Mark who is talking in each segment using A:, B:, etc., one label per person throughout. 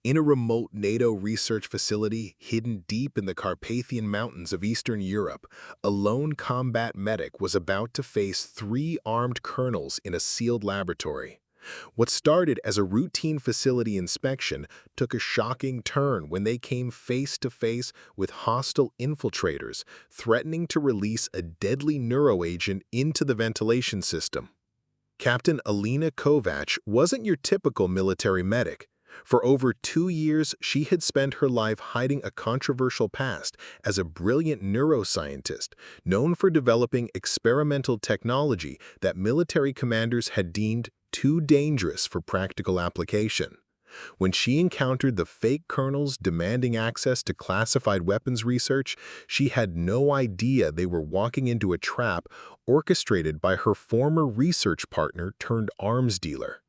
A: In a remote NATO research facility hidden deep in the Carpathian Mountains of Eastern Europe, a lone combat medic was about to face three armed colonels in a sealed laboratory. What started as a routine facility inspection took a shocking turn when they came face to face with hostile infiltrators threatening to release a deadly neuro-agent into the ventilation system. Captain Alina Kovač wasn't your typical military medic. For over 2 years, she had spent her life hiding a controversial past as a brilliant neuroscientist, known for developing experimental technology that military commanders had deemed too dangerous for practical application. When she encountered the fake colonels demanding access to classified weapons research, she had no idea they were walking into a trap orchestrated by her former research partner turned arms dealer.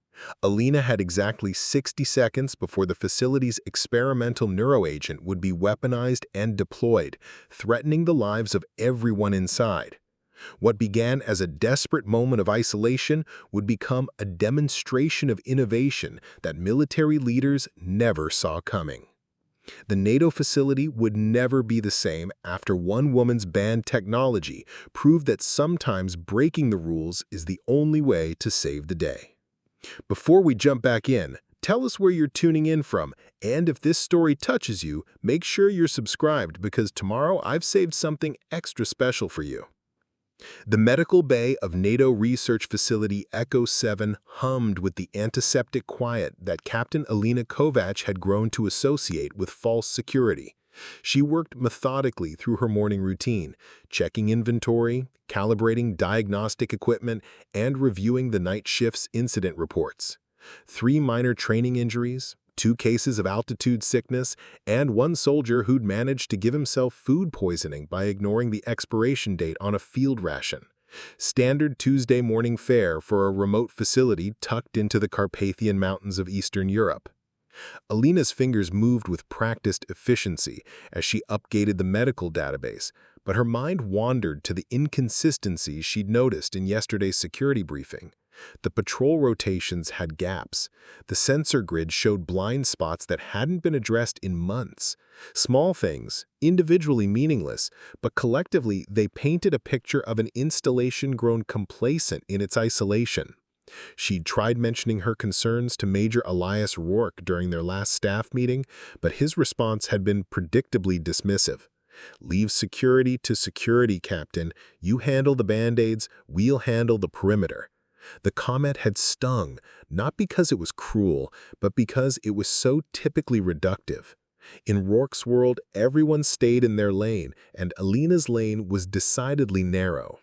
A: Alina had exactly 60 seconds before the facility's experimental neuroagent would be weaponized and deployed, threatening the lives of everyone inside. What began as a desperate moment of isolation would become a demonstration of innovation that military leaders never saw coming. The NATO facility would never be the same after one woman's banned technology proved that sometimes breaking the rules is the only way to save the day. Before we jump back in, tell us where you're tuning in from, and if this story touches you, make sure you're subscribed because tomorrow I've saved something extra special for you. The medical bay of NATO research facility Echo 7 hummed with the antiseptic quiet that Captain Alina Kovač had grown to associate with false security. She worked methodically through her morning routine, checking inventory, calibrating diagnostic equipment, and reviewing the night shift's incident reports. 3 minor training injuries, 2 cases of altitude sickness, and 1 soldier who'd managed to give himself food poisoning by ignoring the expiration date on a field ration. Standard Tuesday morning fare for a remote facility tucked into the Carpathian Mountains of Eastern Europe. Alina's fingers moved with practiced efficiency as she updated the medical database, but her mind wandered to the inconsistencies she'd noticed in yesterday's security briefing. The patrol rotations had gaps. The sensor grid showed blind spots that hadn't been addressed in months. Small things, individually meaningless, but collectively they painted a picture of an installation grown complacent in its isolation. She'd tried mentioning her concerns to Major Elias Rourke during their last staff meeting, but his response had been predictably dismissive. "Leave security to security, Captain. You handle the band-aids, we'll handle the perimeter." The comment had stung, not because it was cruel, but because it was so typically reductive. In Rourke's world, everyone stayed in their lane, and Alina's lane was decidedly narrow.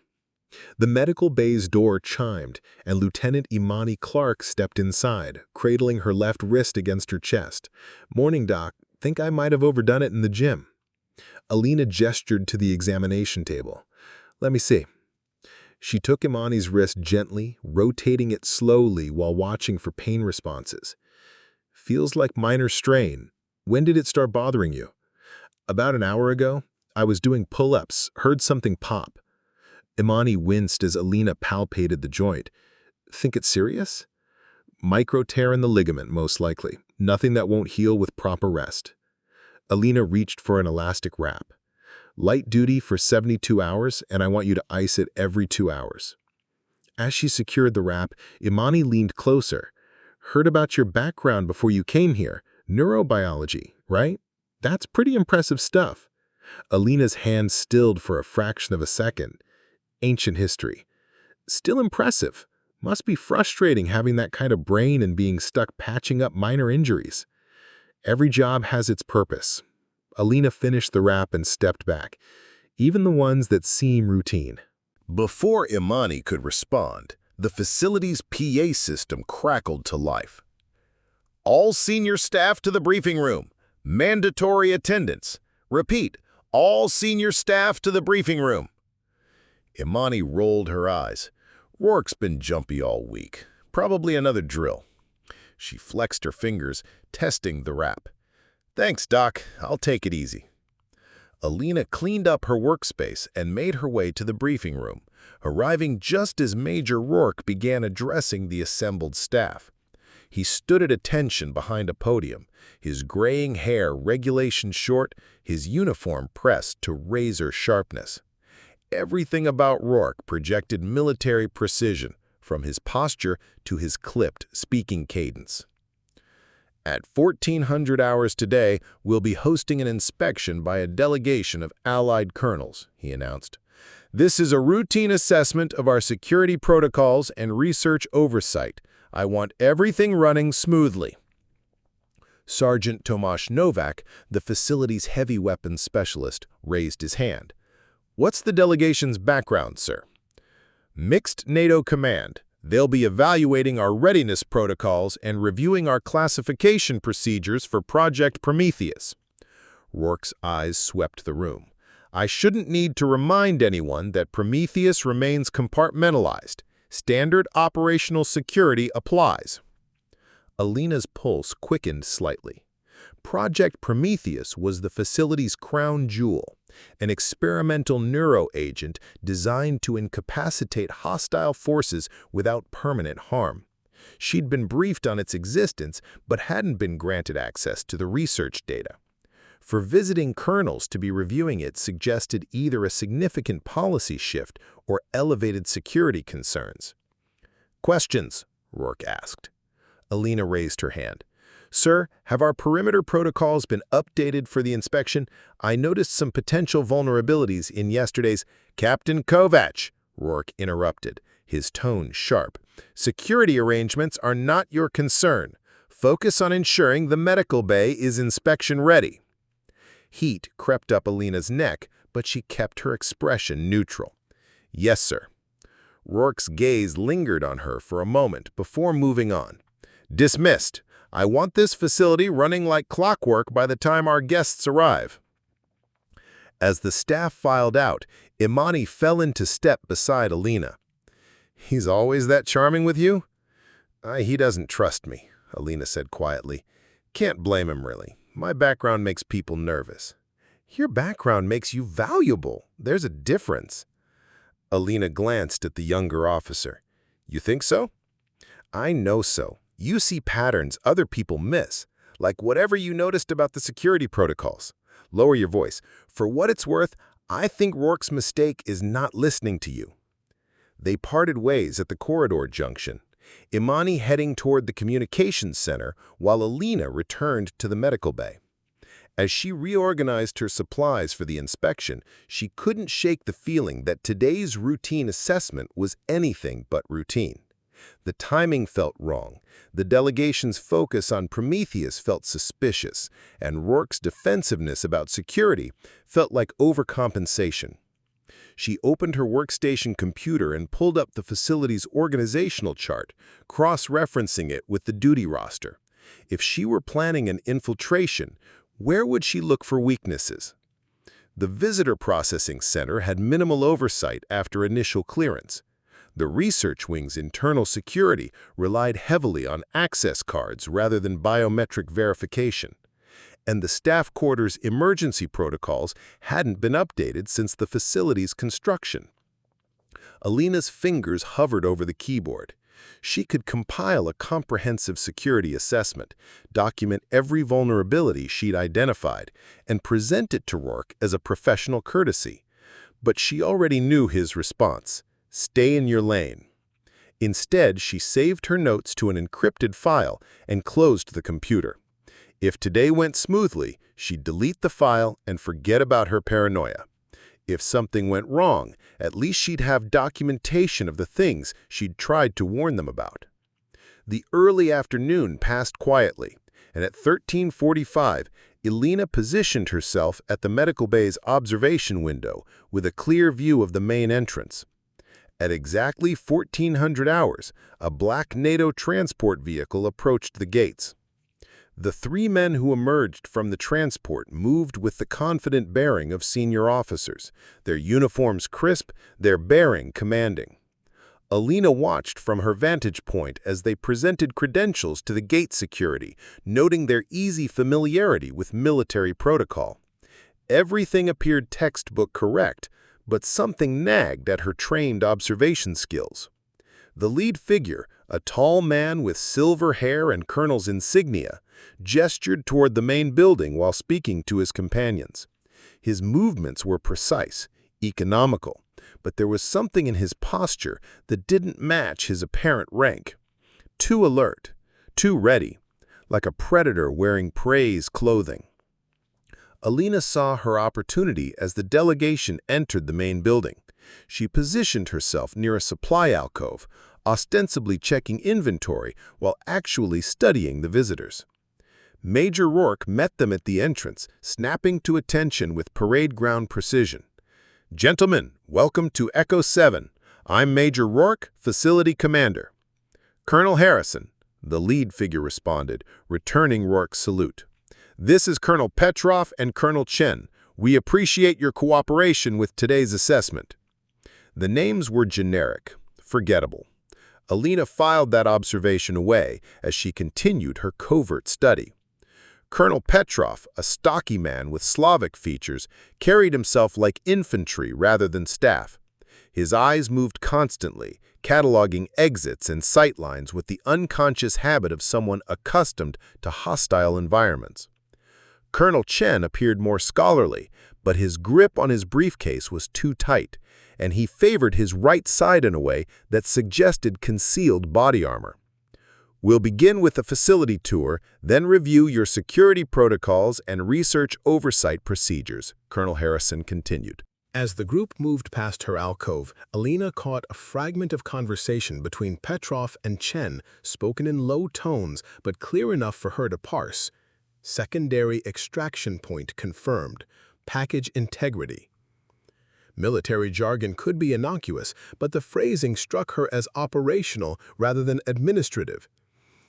A: The medical bay's door chimed, and Lieutenant Imani Clark stepped inside, cradling her left wrist against her chest. "Morning, Doc. Think I might have overdone it in the gym." Alina gestured to the examination table. "Let me see." She took Imani's wrist gently, rotating it slowly while watching for pain responses. "Feels like minor strain. When did it start bothering you?" "About an hour ago. I was doing pull-ups, heard something pop." Imani winced as Alina palpated the joint. "Think it's serious?" "Micro tear in the ligament, most likely. Nothing that won't heal with proper rest." Alina reached for an elastic wrap. "Light duty for 72 hours, and I want you to ice it every 2 hours." As she secured the wrap, Imani leaned closer. "Heard about your background before you came here. Neurobiology, right? That's pretty impressive stuff." Alina's hand stilled for a fraction of a second. "Ancient history." "Still impressive. Must be frustrating having that kind of brain and being stuck patching up minor injuries." "Every job has its purpose." Alina finished the wrap and stepped back, even the ones that seem routine.
B: Before Imani could respond, the facility's PA system crackled to life. "All senior staff to the briefing room. Mandatory attendance. Repeat, all senior staff to the briefing room." Imani rolled her eyes. Rourke's been jumpy all week. Probably another drill. She flexed her fingers, testing the wrap. "Thanks, Doc. I'll take it easy." Alina cleaned up her workspace and made her way to the briefing room, arriving just as Major Rourke began addressing the assembled staff. He stood at attention behind a podium, his graying hair regulation short, his uniform pressed to razor sharpness. Everything about Rourke projected military precision, from his posture to his clipped speaking cadence. At 1400 hours today, we'll be hosting an inspection by a delegation of Allied colonels, he announced. This is a routine assessment of our security protocols and research oversight. I want everything running smoothly. Sergeant Tomasz Novak, the facility's heavy weapons specialist, raised his hand. What's the delegation's background, sir? Mixed NATO command. They'll be evaluating our readiness protocols and reviewing our classification procedures for Project Prometheus. Rourke's eyes swept the room. I shouldn't need to remind anyone that Prometheus remains compartmentalized. Standard operational security applies. Alina's pulse quickened slightly. Project Prometheus was the facility's crown jewel, an experimental neuro-agent designed to incapacitate hostile forces without permanent harm. She'd been briefed on its existence, but hadn't been granted access to the research data. For visiting colonels to be reviewing it suggested either a significant policy shift or elevated security concerns. Questions? Rourke asked. Alina raised her hand. Sir, have our perimeter protocols been updated for the inspection? I noticed some potential vulnerabilities in yesterday's— Captain Kovač, Rourke interrupted, his tone sharp. Security arrangements are not your concern. Focus on ensuring the medical bay is inspection ready. Heat crept up Alina's neck, but she kept her expression neutral. Yes, sir. Rourke's gaze lingered on her for a moment before moving on. Dismissed. I want this facility running like clockwork by the time our guests arrive. As the staff filed out, Imani fell into step beside Alina. He's always that charming with you? He doesn't trust me, Alina said quietly. Can't blame him, really. My background makes people nervous. Your background makes you valuable. There's a difference. Alina glanced at the younger officer. You think so? I know so. You see patterns other people miss, like whatever you noticed about the security protocols. Lower your voice. For what it's worth, I think Rourke's mistake is not listening to you. They parted ways at the corridor junction, Imani heading toward the communications center while Alina returned to the medical bay. As she reorganized her supplies for the inspection, she couldn't shake the feeling that today's routine assessment was anything but routine. The timing felt wrong, the delegation's focus on Prometheus felt suspicious, and Rourke's defensiveness about security felt like overcompensation. She opened her workstation computer and pulled up the facility's organizational chart, cross-referencing it with the duty roster. If she were planning an infiltration, where would she look for weaknesses? The Visitor Processing Center had minimal oversight after initial clearance. The research wing's internal security relied heavily on access cards rather than biometric verification. And the staff quarters' emergency protocols hadn't been updated since the facility's construction. Alina's fingers hovered over the keyboard. She could compile a comprehensive security assessment, document every vulnerability she'd identified, and present it to Rourke as a professional courtesy. But she already knew his response. Stay in your lane. Instead, she saved her notes to an encrypted file and closed the computer. If today went smoothly, she'd delete the file and forget about her paranoia. If something went wrong, at least she'd have documentation of the things she'd tried to warn them about. The early afternoon passed quietly, and at 13:45, Alina positioned herself at the medical bay's observation window with a clear view of the main entrance. At exactly 1400 hours, a black NATO transport vehicle approached the gates. The three men who emerged from the transport moved with the confident bearing of senior officers, their uniforms crisp, their bearing commanding. Alina watched from her vantage point as they presented credentials to the gate security, noting their easy familiarity with military protocol. Everything appeared textbook correct, but something nagged at her trained observation skills. The lead figure, A tall man with silver hair and colonel's insignia gestured toward the main building while speaking to his companions. His movements were precise, economical, but there was something in his posture that didn't match his apparent rank. Too alert, too ready, like a predator wearing prey's clothing. Alina saw her opportunity as the delegation entered the main building. She positioned herself near a supply alcove, ostensibly checking inventory while actually studying the visitors. Major Rourke met them at the entrance, snapping to attention with parade ground precision. "Gentlemen, welcome to Echo 7. I'm Major Rourke, Facility Commander." "Colonel Harrison," the lead figure responded, returning Rourke's salute. "This is Colonel Petrov and Colonel Chen. We appreciate your cooperation with today's assessment." The names were generic, forgettable. Alina filed that observation away as she continued her covert study. Colonel Petrov, a stocky man with Slavic features, carried himself like infantry rather than staff. His eyes moved constantly, cataloging exits and sightlines with the unconscious habit of someone accustomed to hostile environments. Colonel Chen appeared more scholarly, but his grip on his briefcase was too tight, and he favored his right side in a way that suggested concealed body armor. "We'll begin with a facility tour, then review your security protocols and research oversight procedures," Colonel Harrison continued.
A: As the group moved past her alcove, Alina caught a fragment of conversation between Petrov and Chen, spoken in low tones but clear enough for her to parse. Secondary extraction point confirmed. Package integrity. Military jargon could be innocuous, but the phrasing struck her as operational rather than administrative.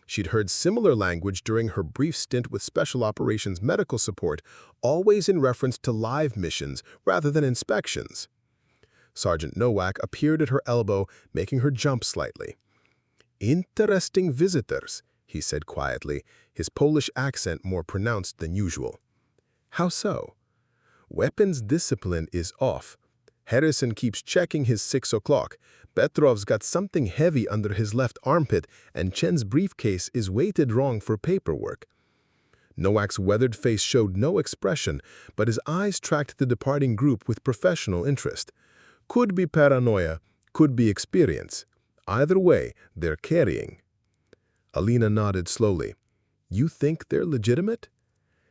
A: She'd heard similar language during her brief stint with Special Operations Medical Support, always in reference to live missions rather than inspections. Sergeant Nowak appeared at her elbow, making her jump slightly. "Interesting visitors," he said quietly, his Polish accent more pronounced than usual. "How so?" "Weapons discipline is off. Harrison keeps checking his 6 o'clock. Petrov's got something heavy under his left armpit, and Chen's briefcase is weighted wrong for paperwork." Nowak's weathered face showed no expression, but his eyes tracked the departing group with professional interest. Could be paranoia, could be experience. Either way, they're carrying. Alina nodded slowly. "You think they're legitimate?"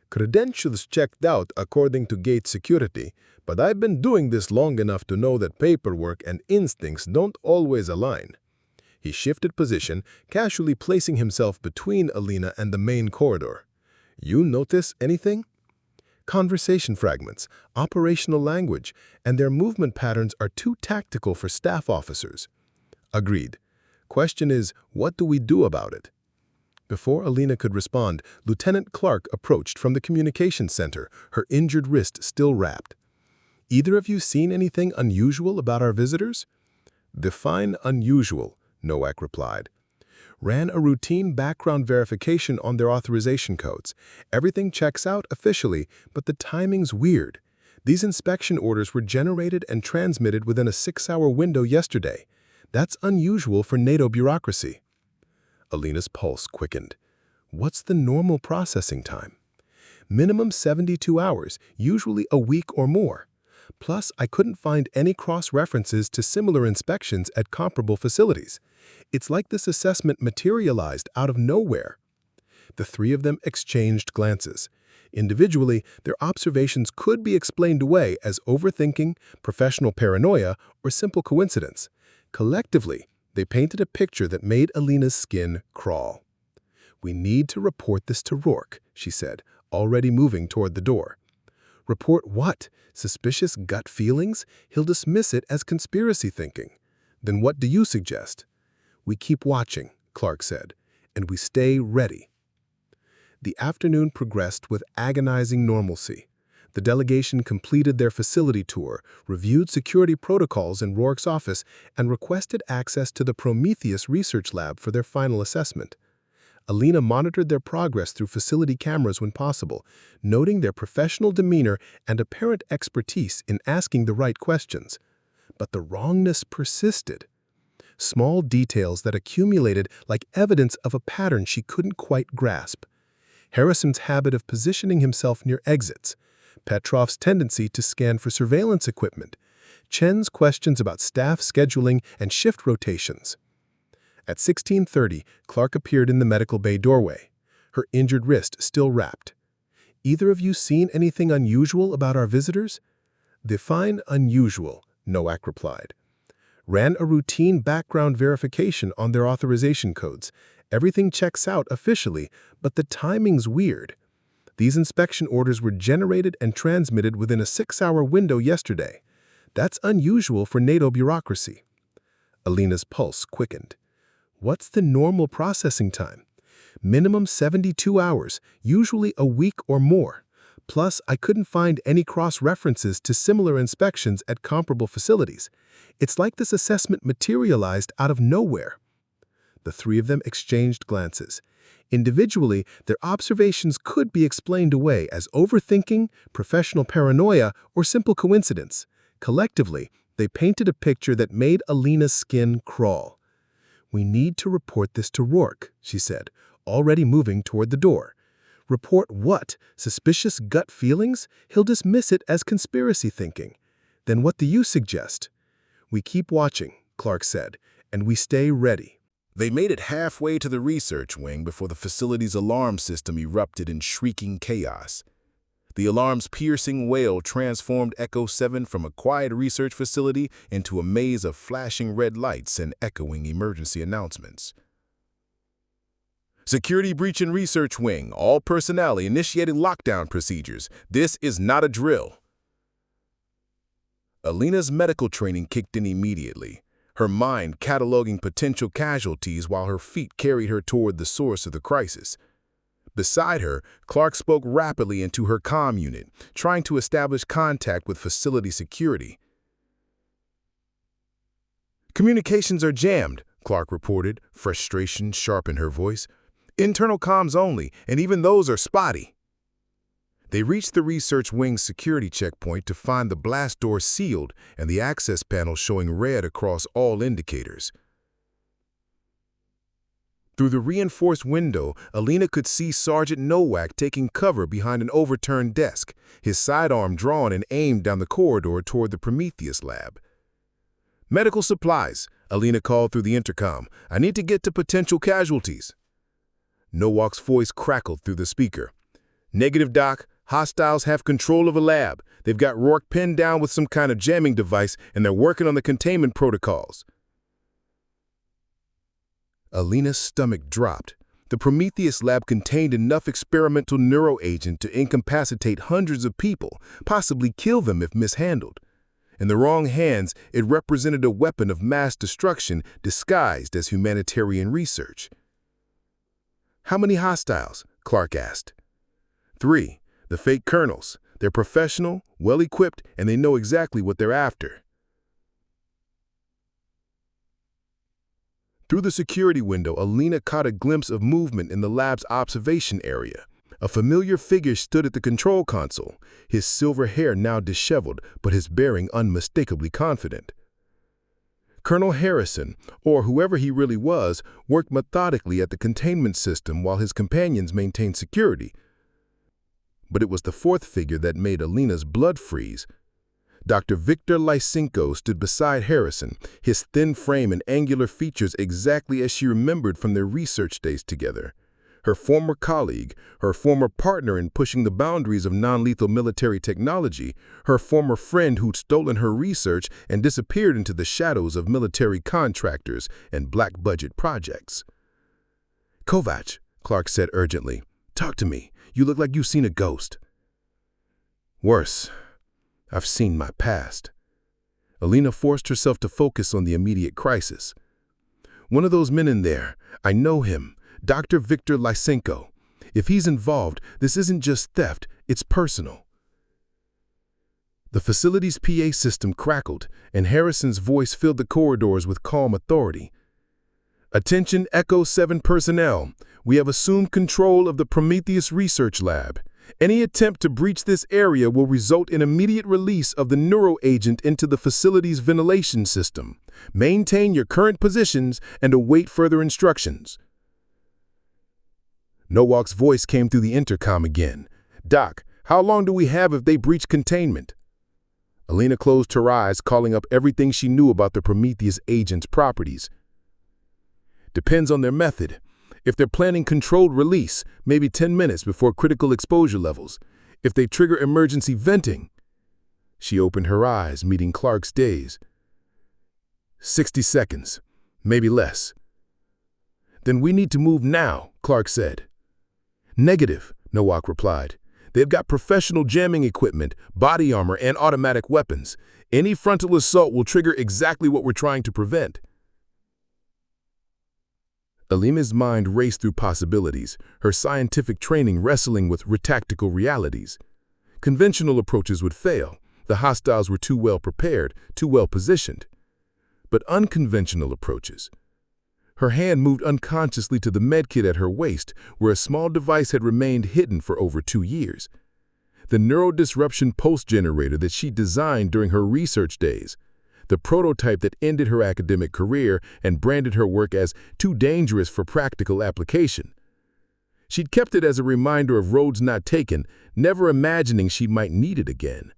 A: "Credentials checked out according to gate security, but I've been doing this long enough to know that paperwork and instincts don't always align." He shifted position, casually placing himself between Alina and the main corridor. "You notice anything?" "Conversation fragments, operational language, and their movement patterns are too tactical for staff officers." "Agreed. Question is, what do we do about it?" Before Alina could respond, Lieutenant Clark approached from the communications center, her injured wrist still wrapped. "Either of you seen anything unusual about our visitors?" "Define unusual," Nowak replied. "Ran a routine background verification on their authorization codes. Everything checks out officially, but the timing's weird. These inspection orders were generated and transmitted within a 6-hour window yesterday. That's unusual for NATO bureaucracy." Alina's pulse quickened. "What's the normal processing time?" "Minimum 72 hours, usually a week or more. Plus, I couldn't find any cross-references to similar inspections at comparable facilities. It's like this assessment materialized out of nowhere." The three of them exchanged glances. Individually, their observations could be explained away as overthinking, professional paranoia, or simple coincidence. Collectively, they painted a picture that made Alina's skin crawl. "We need to report this to Rourke," she said, already moving toward the door. "Report what? Suspicious gut feelings? He'll dismiss it as conspiracy thinking." "Then what do you suggest?" "We keep watching," Clark said, "and we stay ready." The afternoon progressed with agonizing normalcy. The delegation completed their facility tour, reviewed security protocols in Rourke's office, and requested access to the Prometheus research lab for their final assessment. Alina monitored their progress through facility cameras when possible, noting their professional demeanor and apparent expertise in asking the right questions. But the wrongness persisted. small details that accumulated like evidence of a pattern she couldn't quite grasp. Harrison's habit of positioning himself near exits, Petrov's tendency to scan for surveillance equipment, Chen's questions about staff scheduling and shift rotations. At 16:30, Clark appeared in the medical bay doorway, her injured wrist still wrapped. "Either of you seen anything unusual about our visitors?" "Define unusual," Nowak replied. "Ran a routine background verification on their authorization codes. Everything checks out officially, but the timing's weird. These inspection orders were generated and transmitted within a 6-hour window yesterday. That's unusual for NATO bureaucracy." Alina's pulse quickened. "What's the normal processing time?" "Minimum 72 hours, usually a week or more. Plus, I couldn't find any cross-references to similar inspections at comparable facilities. It's like this assessment materialized out of nowhere." The three of them exchanged glances. Individually, their observations could be explained away as overthinking, professional paranoia, or simple coincidence. Collectively, they painted a picture that made Alina's skin crawl. "We need to report this to Rourke," she said, already moving toward the door. "Report what? Suspicious gut feelings? He'll dismiss it as conspiracy thinking. Then what do you suggest?" "We keep watching," Clark said, "and we stay ready."
B: They made it halfway to the research wing before the facility's alarm system erupted in shrieking chaos. The alarm's piercing wail transformed Echo 7 from a quiet research facility into a maze of flashing red lights and echoing emergency announcements. "Security breach in research wing. All personnel initiating lockdown procedures. This is not a drill." Alina's medical training kicked in immediately, her mind cataloging potential casualties while her feet carried her toward the source of the crisis. Beside her, Clark spoke rapidly into her comm unit, trying to establish contact with facility security. "Communications are jammed," Clark reported, frustration sharp in her voice. "Internal comms only, and even those are spotty." They reached the research wing's security checkpoint to find the blast door sealed and the access panel showing red across all indicators. Through the reinforced window, Alina could see Sergeant Nowak taking cover behind an overturned desk, his sidearm drawn and aimed down the corridor toward the Prometheus lab. "Medical supplies," Alina called through the intercom. "I need to get to potential casualties." Nowak's voice crackled through the speaker. "Negative, Doc. Hostiles have control of a lab. They've got Rourke pinned down with some kind of jamming device, and they're working on the containment protocols." Alina's stomach dropped. The Prometheus lab contained enough experimental neuro-agent to incapacitate hundreds of people, possibly kill them if mishandled. In the wrong hands, it represented a weapon of mass destruction disguised as humanitarian research. "How many hostiles?" Clark asked. "3. The fake colonels. They're professional, well-equipped, and they know exactly what they're after." Through the security window, Alina caught a glimpse of movement in the lab's observation area. A familiar figure stood at the control console, his silver hair now disheveled, but his bearing unmistakably confident. Colonel Harrison, or whoever he really was, worked methodically at the containment system while his companions maintained security. But it was the fourth figure that made Alina's blood freeze. Dr. Victor Lysenko stood beside Harrison, his thin frame and angular features exactly as she remembered from their research days together. Her former colleague, her former partner in pushing the boundaries of non-lethal military technology, her former friend who'd stolen her research and disappeared into the shadows of military contractors and black-budget projects. "Kovač," Clark said urgently, "talk to me. You look like you've seen a ghost." "Worse. I've seen my past." Alina forced herself to focus on the immediate crisis. "One of those men in there, I know him, Dr. Victor Lysenko. If he's involved, this isn't just theft, it's personal." The facility's PA system crackled, and Harrison's voice filled the corridors with calm authority. "Attention Echo 7 personnel. We have assumed control of the Prometheus Research Lab.
C: Any attempt to breach this area will result in immediate release of the neuro-agent into the facility's ventilation system. Maintain your current positions and await further instructions. Nowak's voice came through the intercom again. Doc, how long do we have if they breach containment? Alina closed her eyes, calling up everything she knew about the Prometheus agent's properties. Depends on their method. If they're planning controlled release, maybe 10 minutes before critical exposure levels. If they trigger emergency venting. She opened her eyes, meeting Clark's gaze. 60 seconds, maybe less. Then we need to move now, Clark said. Negative, Nowak replied. They've got professional jamming equipment, body armor, and automatic weapons. Any frontal assault will trigger exactly what we're trying to prevent. Alina's mind raced through possibilities, her scientific training wrestling with tactical realities. Conventional approaches would fail. The hostiles were too well prepared, too well positioned. But unconventional approaches. Her hand moved unconsciously to the medkit at her waist, where a small device had remained hidden for over 2 years. The neurodisruption pulse generator that she designed during her research days. The prototype that ended her academic career and branded her work as too dangerous for practical application. She'd kept it as a reminder of roads not taken, never imagining she might need it again.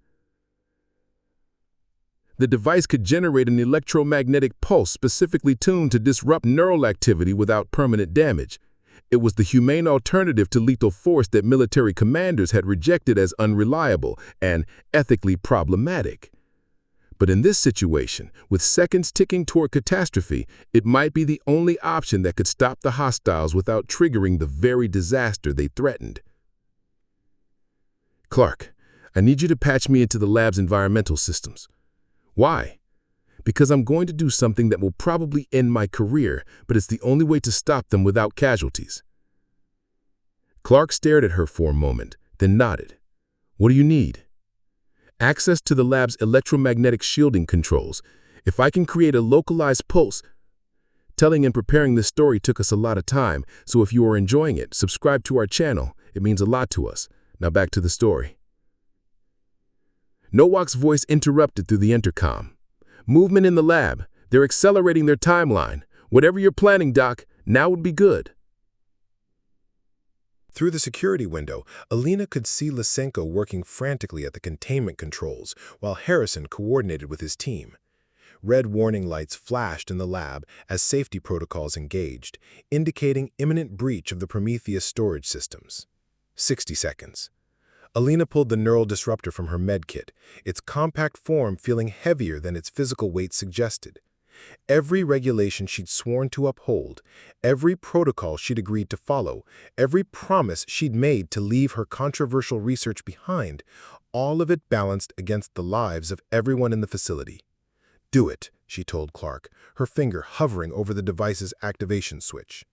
C: The device could generate an electromagnetic pulse specifically tuned to disrupt neural activity without permanent damage. It was the humane alternative to lethal force that military commanders had rejected as unreliable and ethically problematic. But in this situation, with seconds ticking toward catastrophe, it might be the only option that could stop the hostiles without triggering the very disaster they threatened. Clark, I need you to patch me into the lab's environmental systems. Why? Because I'm going to do something that will probably end my career, but it's the only way to stop them without casualties. Clark stared at her for a moment, then nodded. What do you need? Access to the lab's electromagnetic shielding controls. If I can create a localized pulse. Telling and preparing this story took us a lot of time, so if you are enjoying it, subscribe to our channel. It means a lot to us. Now back to the story. Nowak's voice interrupted through the intercom. Movement in the lab. They're accelerating their timeline. Whatever you're planning, Doc, now would be good.
A: Through the security window, Alina could see Lysenko working frantically at the containment controls, while Harrison coordinated with his team. Red warning lights flashed in the lab as safety protocols engaged, indicating imminent breach of the Prometheus storage systems. 60 seconds. Alina pulled the neural disruptor from her medkit, its compact form feeling heavier than its physical weight suggested. Every regulation she'd sworn to uphold, every protocol she'd agreed to follow, every promise she'd made to leave her controversial research behind, all of it balanced against the lives of everyone in the facility. Do it, she told Clark, her finger hovering over the device's activation switch.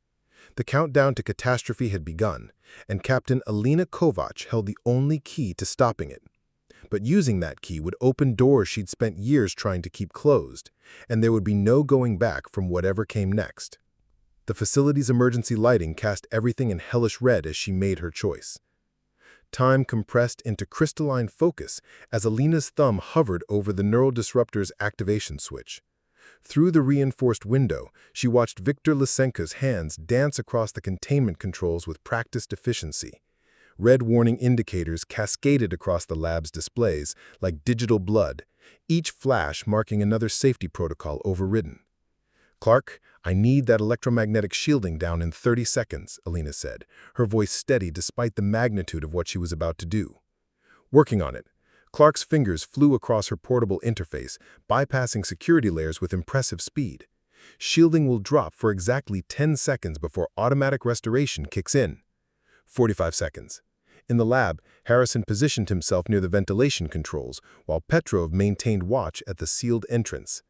A: The countdown to catastrophe had begun, and Captain Alina Kovač held the only key to stopping it. But using that key would open doors she'd spent years trying to keep closed, and there would be no going back from whatever came next. The facility's emergency lighting cast everything in hellish red as she made her choice. Time compressed into crystalline focus as Alina's thumb hovered over the neural disruptor's activation switch. Through the reinforced window, she watched Viktor Lysenko's hands dance across the containment controls with practiced efficiency. Red warning indicators cascaded across the lab's displays like digital blood, each flash marking another safety protocol overridden. Clark, I need that electromagnetic shielding down in 30 seconds, Alina said, her voice steady despite the magnitude of what she was about to do. Working on it. Clark's fingers flew across her portable interface, bypassing security layers with impressive speed. Shielding will drop for exactly 10 seconds before automatic restoration kicks in. 45 seconds. In the lab, Harrison positioned himself near the ventilation controls, while Petrov maintained watch at the sealed entrance.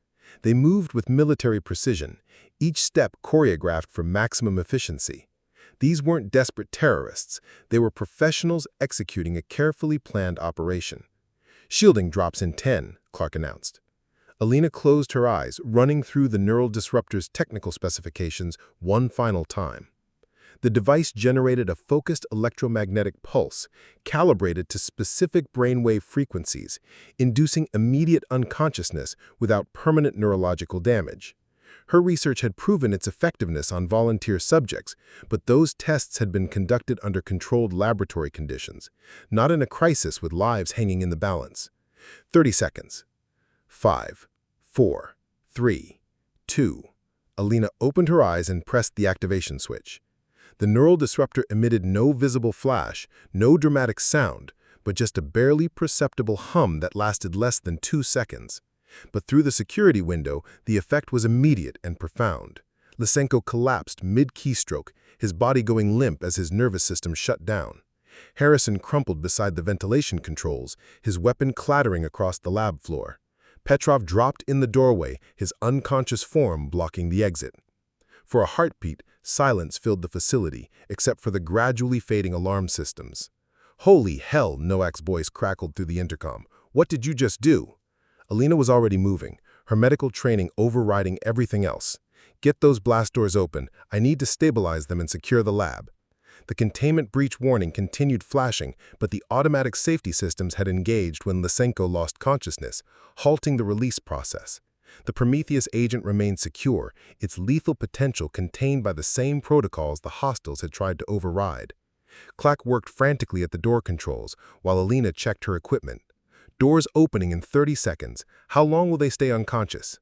A: They moved with military precision, each step choreographed for maximum efficiency. These weren't desperate terrorists. They were professionals executing a carefully planned operation. Shielding drops in 10, Clark announced. Alina closed her eyes, running through the neural disruptor's technical specifications one final time.
C: The device generated a focused electromagnetic pulse, calibrated to specific brainwave frequencies, inducing immediate unconsciousness without permanent neurological damage. Her research had proven its effectiveness on volunteer subjects, but those tests had been conducted under controlled laboratory conditions, not in a crisis with lives hanging in the balance. 30 seconds. 5, 4, 3, 2. Alina opened her eyes and pressed the activation switch. The neural disruptor emitted no visible flash, no dramatic sound, but just a barely perceptible hum that lasted less than 2 seconds. But through the security window, the effect was immediate and profound. Lysenko collapsed mid-keystroke, his body going limp as his nervous system shut down. Harrison crumpled beside the ventilation controls, his weapon clattering across the lab floor. Petrov dropped in the doorway, his unconscious form blocking the exit. For a heartbeat, silence filled the facility, except for the gradually fading alarm systems. "Holy hell," Noak's voice crackled through the intercom. "What did you just do?" Alina was already moving, her medical training overriding everything else. "Get those blast doors open. I need to stabilize them and secure the lab." The containment breach warning continued flashing, but the automatic safety systems had engaged when Lysenko lost consciousness, halting the release process. The Prometheus agent remained secure, its lethal potential contained by the same protocols the hostiles had tried to override. Clack worked frantically at the door controls, while Alina checked her equipment. Doors opening in 30 seconds. How long will they stay unconscious?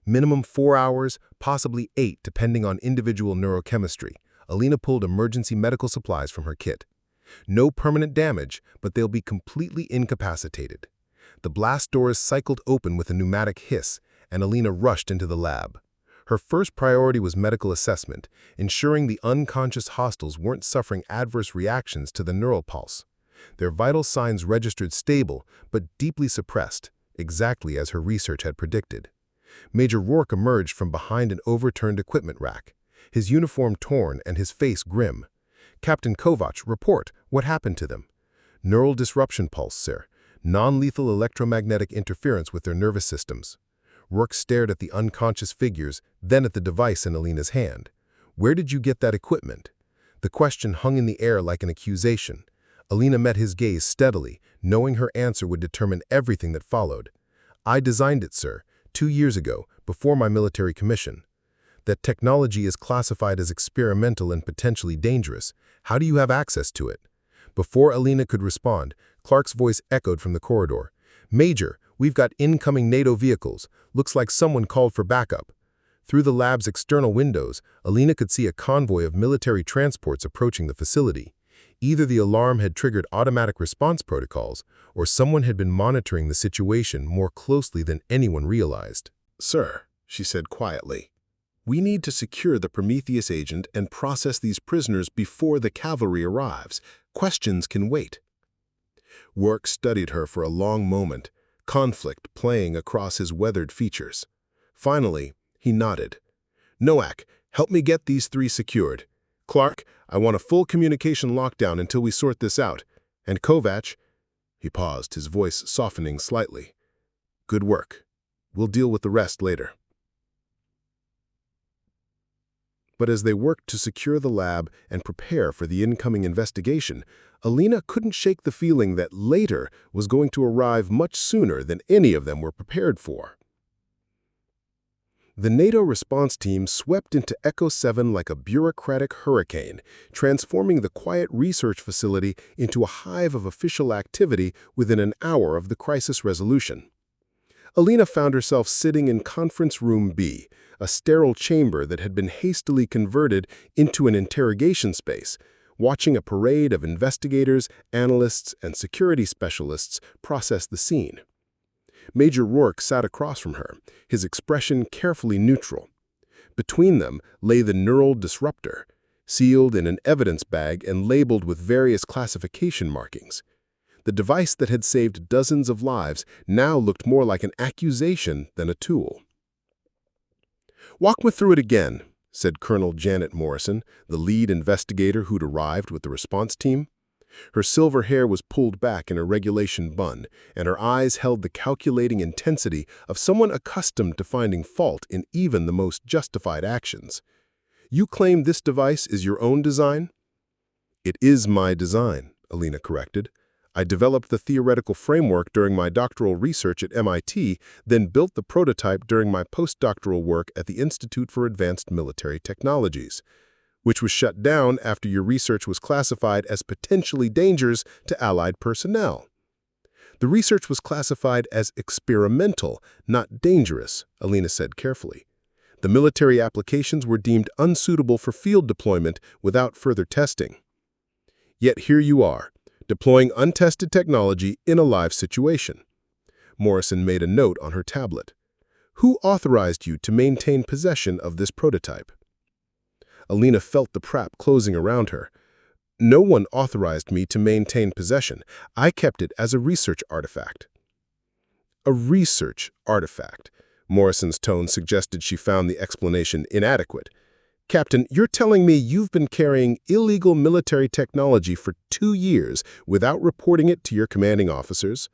C: Minimum 4 hours, possibly 8, depending on individual neurochemistry. Alina pulled emergency medical supplies from her kit. No permanent damage, but they'll be completely incapacitated. The blast doors cycled open with a pneumatic hiss, and Alina rushed into the lab. Her first priority was medical assessment, ensuring the unconscious hostiles weren't suffering adverse reactions to the neural pulse. Their vital signs registered stable, but deeply suppressed, exactly as her research had predicted. Major Rourke emerged from behind an overturned equipment rack, his uniform torn and his face grim. "Captain Kovač, report. What happened to them?" "Neural disruption pulse, sir. Non-lethal electromagnetic interference with their nervous systems." Rourke stared at the unconscious figures, then at the device in Alina's hand. "Where did you get that equipment?" The question hung in the air like an accusation. Alina met his gaze steadily, knowing her answer would determine everything that followed. "I designed it, sir, 2 years ago, before my military commission." "That technology is classified as experimental and potentially dangerous. How do you have access to it?" Before Alina could respond, Clark's voice echoed from the corridor. "Major, we've got incoming NATO vehicles. Looks like someone called for backup." Through the lab's external windows, Alina could see a convoy of military transports approaching the facility. Either the alarm had triggered automatic response protocols, or someone had been monitoring the situation more closely than anyone realized.
A: "Sir," she said quietly, "we need to secure the Prometheus agent and process these prisoners before the cavalry arrives. Questions can wait." Rourke studied her for a long moment, conflict playing across his weathered features. Finally, he nodded. "Noak, help me get these 3 secured. Clark, I want a full communication lockdown until we sort this out. And Kovač," he paused, his voice softening slightly, "good work. We'll deal with the rest later." But as they worked to secure the lab and prepare for the incoming investigation, Alina couldn't shake the feeling that later was going to arrive much sooner than any of them were prepared for. The NATO response team swept into Echo 7 like a bureaucratic hurricane, transforming the quiet research facility into a hive of official activity within an hour of the crisis resolution. Alina found herself sitting in Conference Room B, a sterile chamber that had been hastily converted into an interrogation space, watching a parade of investigators, analysts, and security specialists process the scene. Major Rourke sat across from her, his expression carefully neutral. Between them lay the neural disruptor, sealed in an evidence bag and labeled with various classification markings. The device that had saved dozens of lives now looked more like an accusation than a tool. "Walk me through it again," said Colonel Janet Morrison, the lead investigator who'd arrived with the response team. Her silver hair was pulled back in a regulation bun, and her eyes held the calculating intensity of someone accustomed to finding fault in even the most justified actions.
C: You claim this device is your own design? It is my design, Alina corrected. I developed the theoretical framework during my doctoral research at MIT, then built the prototype during my postdoctoral work at the Institute for Advanced Military Technologies, which was shut down after your research was classified as potentially dangerous to Allied personnel. The research was classified as experimental, not dangerous, Alina said carefully. The military applications were deemed unsuitable for field deployment without further testing. Yet here you are, deploying untested technology in a live situation. Morrison made a note on her tablet. Who authorized you to maintain possession of this prototype? Alina felt the trap closing around her. No one authorized me to maintain possession. I kept it as a research artifact. A research artifact. Morrison's tone suggested she found the explanation inadequate. Captain, you're telling me you've been carrying illegal military technology for 2 years without reporting it to your commanding officers?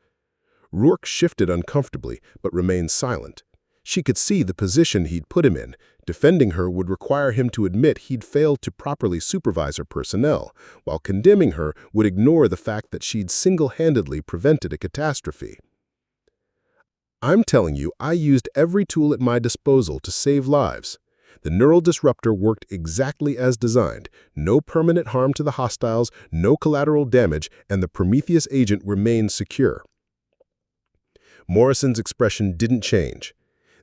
C: Rourke shifted uncomfortably, but remained silent. She could see the position he'd put him in. Defending her would require him to admit he'd failed to properly supervise her personnel, while condemning her would ignore the fact that she'd single-handedly prevented a catastrophe. I'm telling you, I used every tool at my disposal to save lives. The neural disruptor worked exactly as designed. No permanent harm to the hostiles, no collateral damage, and the Prometheus agent remained secure. Morrison's expression didn't change.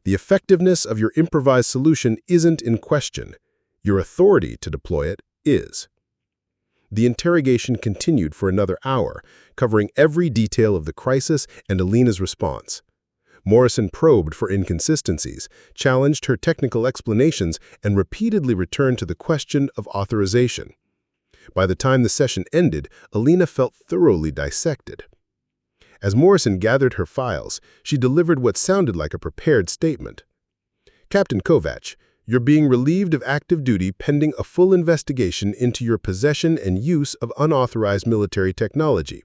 C: The effectiveness of your improvised solution isn't in question. Your authority to deploy it is. The interrogation continued for another hour, covering every detail of the crisis and Alina's response. Morrison probed for inconsistencies, challenged her technical explanations, and repeatedly returned to the question of authorization. By the time the session ended, Alina felt thoroughly dissected. As Morrison gathered her files, she delivered what sounded like a prepared statement. Captain Kovač, you're being relieved of active duty pending a full investigation into your possession and use of unauthorized military technology.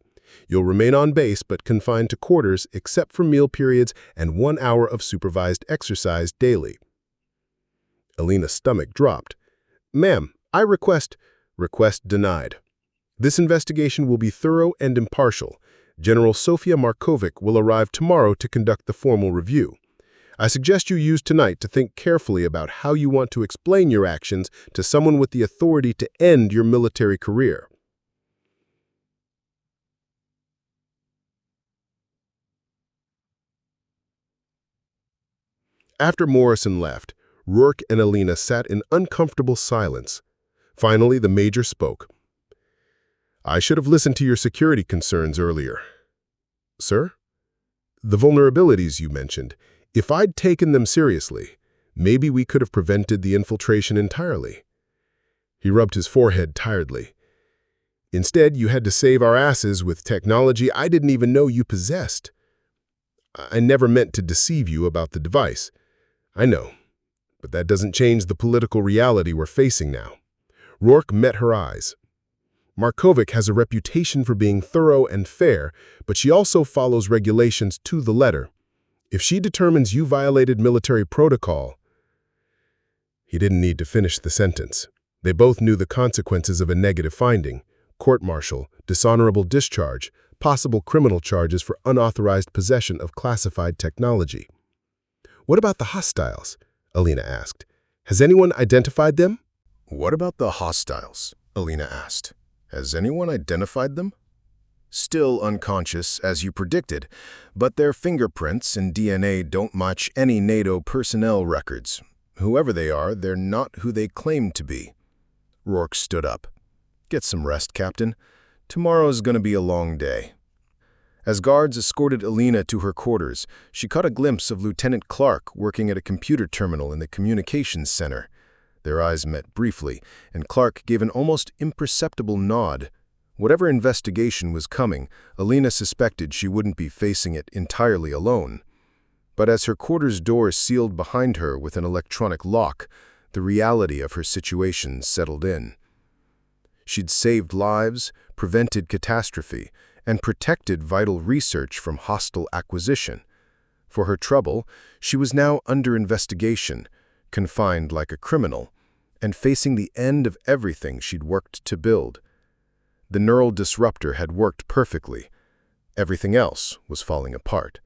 C: You'll remain on base but confined to quarters except for meal periods and 1 hour of supervised exercise daily. Alina's stomach dropped. Ma'am, I request denied. This investigation will be thorough and impartial. General Sofia Markovic will arrive tomorrow to conduct the formal review. I suggest you use tonight to think carefully about how you want to explain your actions to someone with the authority to end your military career. After Morrison left, Rourke and Alina sat in uncomfortable silence. Finally, the Major spoke. I should have listened to your security concerns earlier. Sir? The vulnerabilities you mentioned, if I'd taken them seriously, maybe we could have prevented the infiltration entirely. He rubbed his forehead tiredly. Instead, you had to save our asses with technology I didn't even know you possessed. I never meant to deceive you about the device. I know, but that doesn't change the political reality we're facing now. Rourke met her eyes. Markovic has a reputation for being thorough and fair, but she also follows regulations to the letter. If she determines you violated military protocol... He didn't need to finish the sentence. They both knew the consequences of a negative finding: court-martial, dishonorable discharge, possible criminal charges for unauthorized possession of classified technology. What about the hostiles? Alina asked. Has anyone identified them?
A: What about the hostiles? Alina asked. Has anyone identified them? Still unconscious, as you predicted, but their fingerprints and DNA don't match any NATO personnel records. Whoever they are, they're not who they claim to be. Rourke stood up. Get some rest, Captain. Tomorrow's going to be a long day. As guards escorted Alina to her quarters, she caught a glimpse of Lieutenant Clark working at a computer terminal in the communications center. Their eyes met briefly, and Clark gave an almost imperceptible nod. Whatever investigation was coming, Alina suspected she wouldn't be facing it entirely alone. But as her quarters door sealed behind her with an electronic lock, the reality of her situation settled in. She'd saved lives, prevented catastrophe, and protected vital research from hostile acquisition. For her trouble, she was now under investigation, confined like a criminal,
C: and facing the end of everything she'd worked to build. The neural disruptor had worked perfectly. Everything else was falling apart.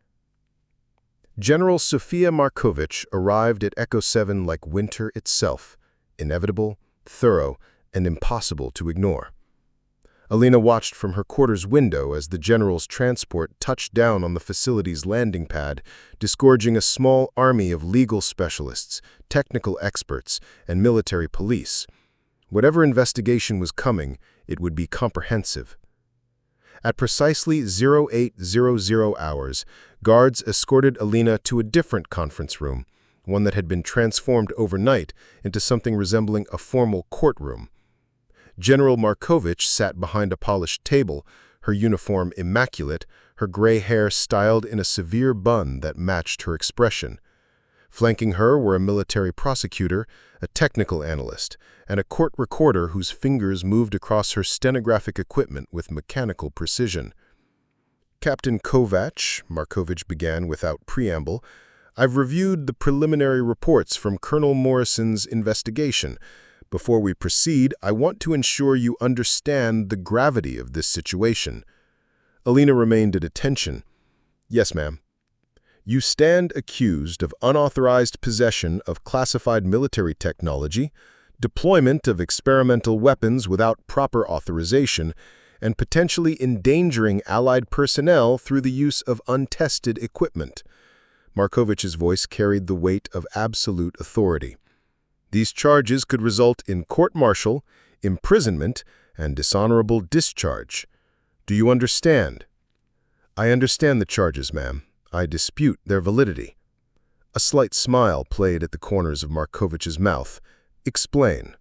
C: General Sofia Markovic arrived at Echo 7 like winter itself, inevitable, thorough, and impossible to ignore. Alina watched from her quarters window as the general's transport touched down on the facility's landing pad, disgorging a small army of legal specialists, technical experts, and military police. Whatever investigation was coming, it would be comprehensive. At precisely 0800 hours, guards escorted Alina to a different conference room, one that had been transformed overnight into something resembling a formal courtroom. General Markovic sat behind a polished table, her uniform immaculate, her gray hair styled in a severe bun that matched her expression. Flanking her were a military prosecutor, a technical analyst, and a court recorder whose fingers moved across her stenographic equipment with mechanical precision. "Captain Kovač," Markovic began without preamble, "I've reviewed the preliminary reports from Colonel Morrison's investigation. Before we proceed, I want to ensure you understand the gravity of this situation." Alina remained at attention. "Yes, ma'am." "You stand accused of unauthorized possession of classified military technology, deployment of experimental weapons without proper authorization, and potentially endangering Allied personnel through the use of untested equipment." Markovic's voice carried the weight of absolute authority. "These charges could result in court-martial, imprisonment, and dishonorable discharge. Do you understand?" "I understand the charges, ma'am. I dispute their validity." A slight smile played at the corners of Markovic's mouth. "Explain."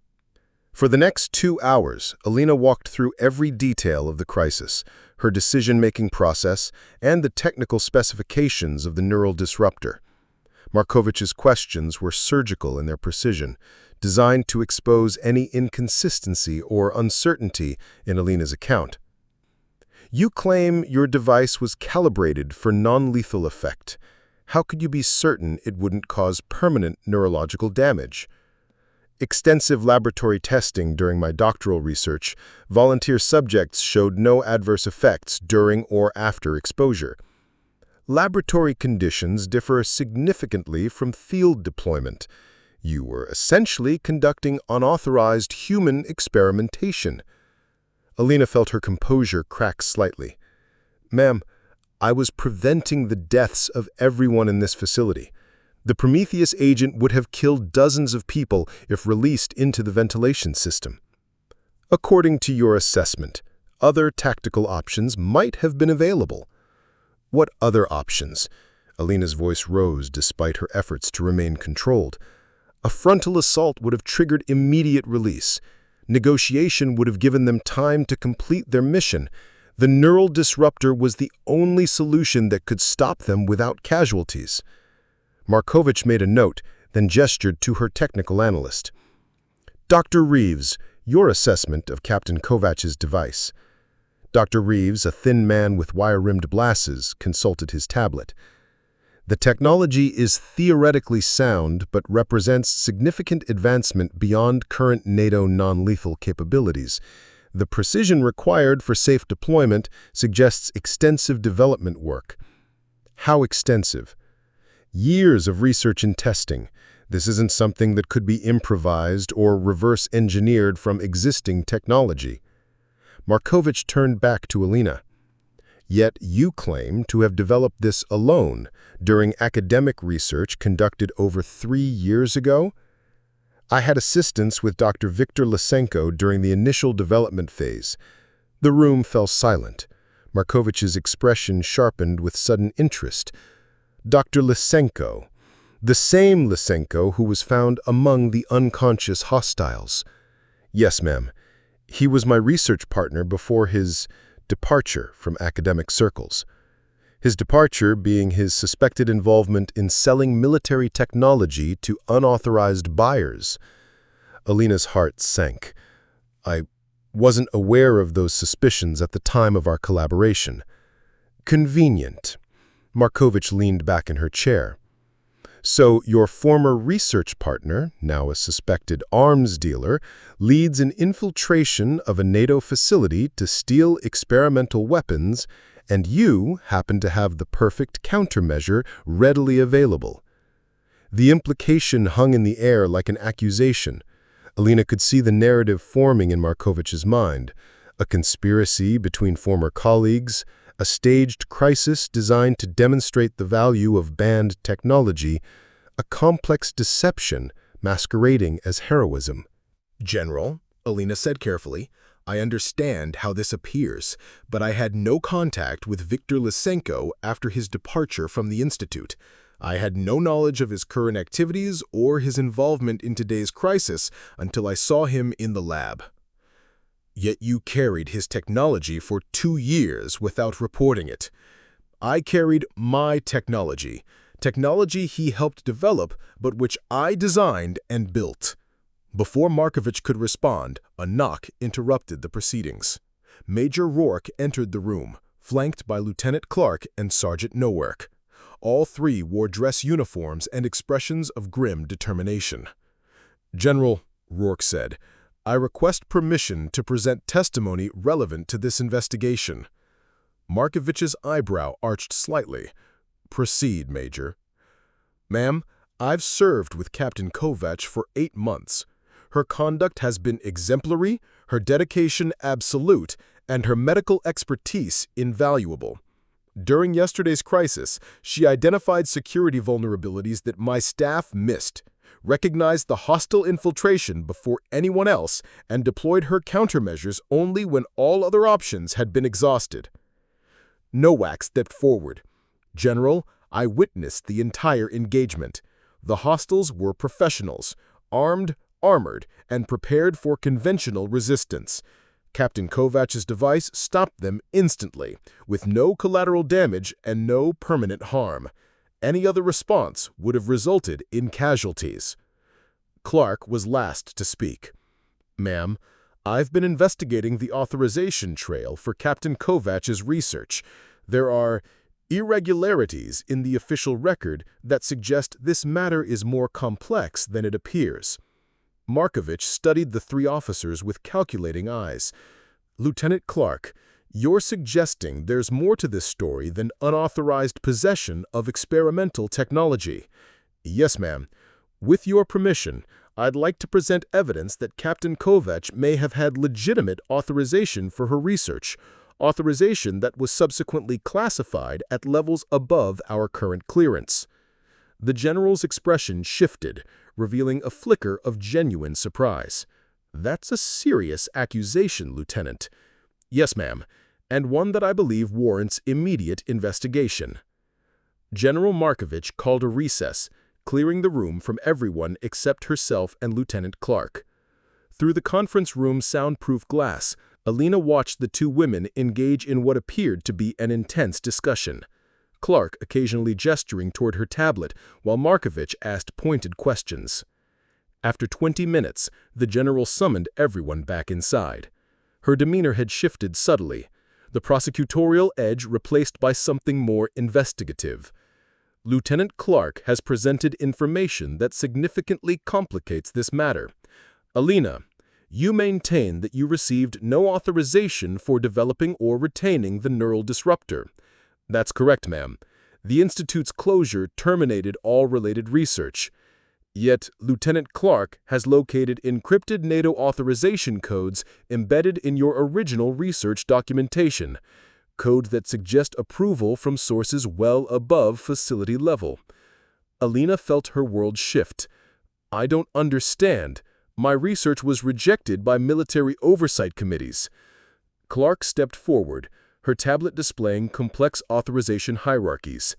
C: For the next 2 hours, Alina walked through every detail of the crisis, her decision-making process, and the technical specifications of the neural disruptor. Markovic's questions were surgical in their precision, designed to expose any inconsistency or uncertainty in Alina's account. "You claim your device was calibrated for non-lethal effect. How could you be certain it wouldn't cause permanent neurological damage?" "Extensive laboratory testing during my doctoral research, volunteer subjects showed no adverse effects during or after exposure." "Laboratory conditions differ significantly from field deployment. You were essentially conducting unauthorized human experimentation." Alina felt her composure crack slightly. "Ma'am, I was preventing the deaths of everyone in this facility. The Prometheus agent would have killed dozens of people if released into the ventilation system." "According to your assessment, other tactical options might have been available." "What other options?" Alina's voice rose despite her efforts to remain controlled. "A frontal assault would have triggered immediate release. Negotiation would have given them time to complete their mission. The neural disruptor was the only solution that could stop them without casualties." Markovic made a note, then gestured to her technical analyst. "Dr. Reeves, your assessment of Captain Kovac's device." Dr. Reeves, a thin man with wire-rimmed glasses, consulted his tablet. "The technology is theoretically sound but represents significant advancement beyond current NATO non-lethal capabilities. The precision required for safe deployment suggests extensive development work." "How extensive?" "Years of research and testing. This isn't something that could be improvised or reverse-engineered from existing technology." Markovic turned back to Alina. "Yet you claim to have developed this alone during academic research conducted over 3 years ago?" "I had assistance with Dr. Viktor Lysenko during the initial development phase." The room fell silent. Markovic's expression sharpened with sudden interest. "Dr. Lysenko, the same Lysenko who was found among the unconscious hostiles?" "Yes, ma'am. He was my research partner before his departure from academic circles." "His departure being his suspected involvement in selling military technology to unauthorized buyers." Alina's heart sank. "I wasn't aware of those suspicions at the time of our collaboration." "Convenient." Markovic leaned back in her chair. So your former research partner, now a suspected arms dealer, leads an infiltration of a NATO facility to steal experimental weapons, and you happen to have the perfect countermeasure readily available. The implication hung in the air like an accusation. Alina could see the narrative forming in Markovich's mind, a conspiracy between former colleagues, a staged crisis designed to demonstrate the value of banned technology, a complex deception masquerading as heroism.
A: General, Alina said carefully, I understand how this appears, but I had no contact with Viktor Lysenko after his departure from the Institute. I had no knowledge of his current activities or his involvement in today's crisis until I saw him in the lab. Yet you carried his technology for 2 years without reporting it. I carried my technology he helped develop, but which I designed and built. Before Markovich could respond, a knock interrupted the proceedings. Major Rourke entered the room, flanked by Lieutenant Clark and Sergeant Nowherk. All three wore dress uniforms and expressions of grim determination. General, Rourke said, I request permission to present testimony relevant to this investigation. Markovich's eyebrow arched slightly. Proceed, Major. Ma'am, I've served with Captain Kovač for 8 months. Her conduct has been exemplary, her dedication absolute, and her medical expertise invaluable. During yesterday's crisis, she identified security vulnerabilities that my staff missed, recognized the hostile infiltration before anyone else, and deployed her countermeasures only when all other options had been exhausted. Nowak stepped forward. General, I witnessed the entire engagement. The hostiles were professionals, armed, armored, and prepared for conventional resistance. Captain Kovač's device stopped them instantly, with no collateral damage and no permanent harm. Any other response would have resulted in casualties. Clark was last to speak. Ma'am, I've been investigating the authorization trail for Captain Kovač's research. There are irregularities in the official record that suggest this matter is more complex than it appears. Markovich studied the 3 officers with calculating eyes. Lieutenant Clark, you're suggesting there's more to this story than unauthorized possession of experimental technology. Yes, ma'am. With your permission, I'd like to present evidence that Captain Kovač may have had legitimate authorization for her research, authorization that was subsequently classified at levels above our current clearance. The general's expression shifted, revealing a flicker of genuine surprise. That's a serious accusation, Lieutenant. Yes, ma'am, and one that I believe warrants immediate investigation. General Markovich called a recess, clearing the room from everyone except herself and Lieutenant Clark. Through the conference room's soundproof glass, Alina watched the 2 women engage in what appeared to be an intense discussion. Clark occasionally gesturing toward her tablet, while Markovich asked pointed questions. After 20 minutes, the general summoned everyone back inside. Her demeanor had shifted subtly, the prosecutorial edge replaced by something more investigative. Lieutenant Clark has presented information that significantly complicates this matter. Alina, you maintain that you received no authorization for developing or retaining the neural disruptor. That's correct, ma'am. The Institute's closure terminated all related research. Yet, Lieutenant Clark has located encrypted NATO authorization codes embedded in your original research documentation, codes that suggest approval from sources well above facility level. Alina felt her world shift. I don't understand. My research was rejected by military oversight committees. Clark stepped forward, her tablet displaying complex authorization hierarchies.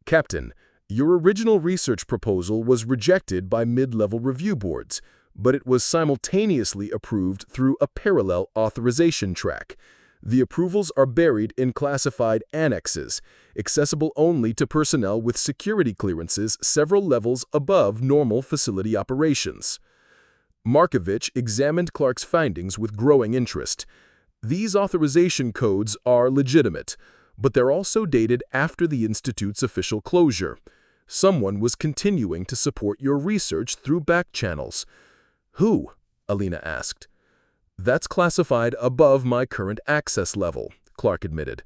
A: Captain, your original research proposal was rejected by mid-level review boards, but it was simultaneously approved through a parallel authorization track. The approvals are buried in classified annexes, accessible only to personnel with security clearances several levels above normal facility operations. Markovich examined Clark's findings with growing interest. These authorization codes are legitimate, but they're also dated after the Institute's official closure.
C: Someone was continuing to support your research through back channels. Who? Alina asked. That's classified above my current access level, Clark admitted.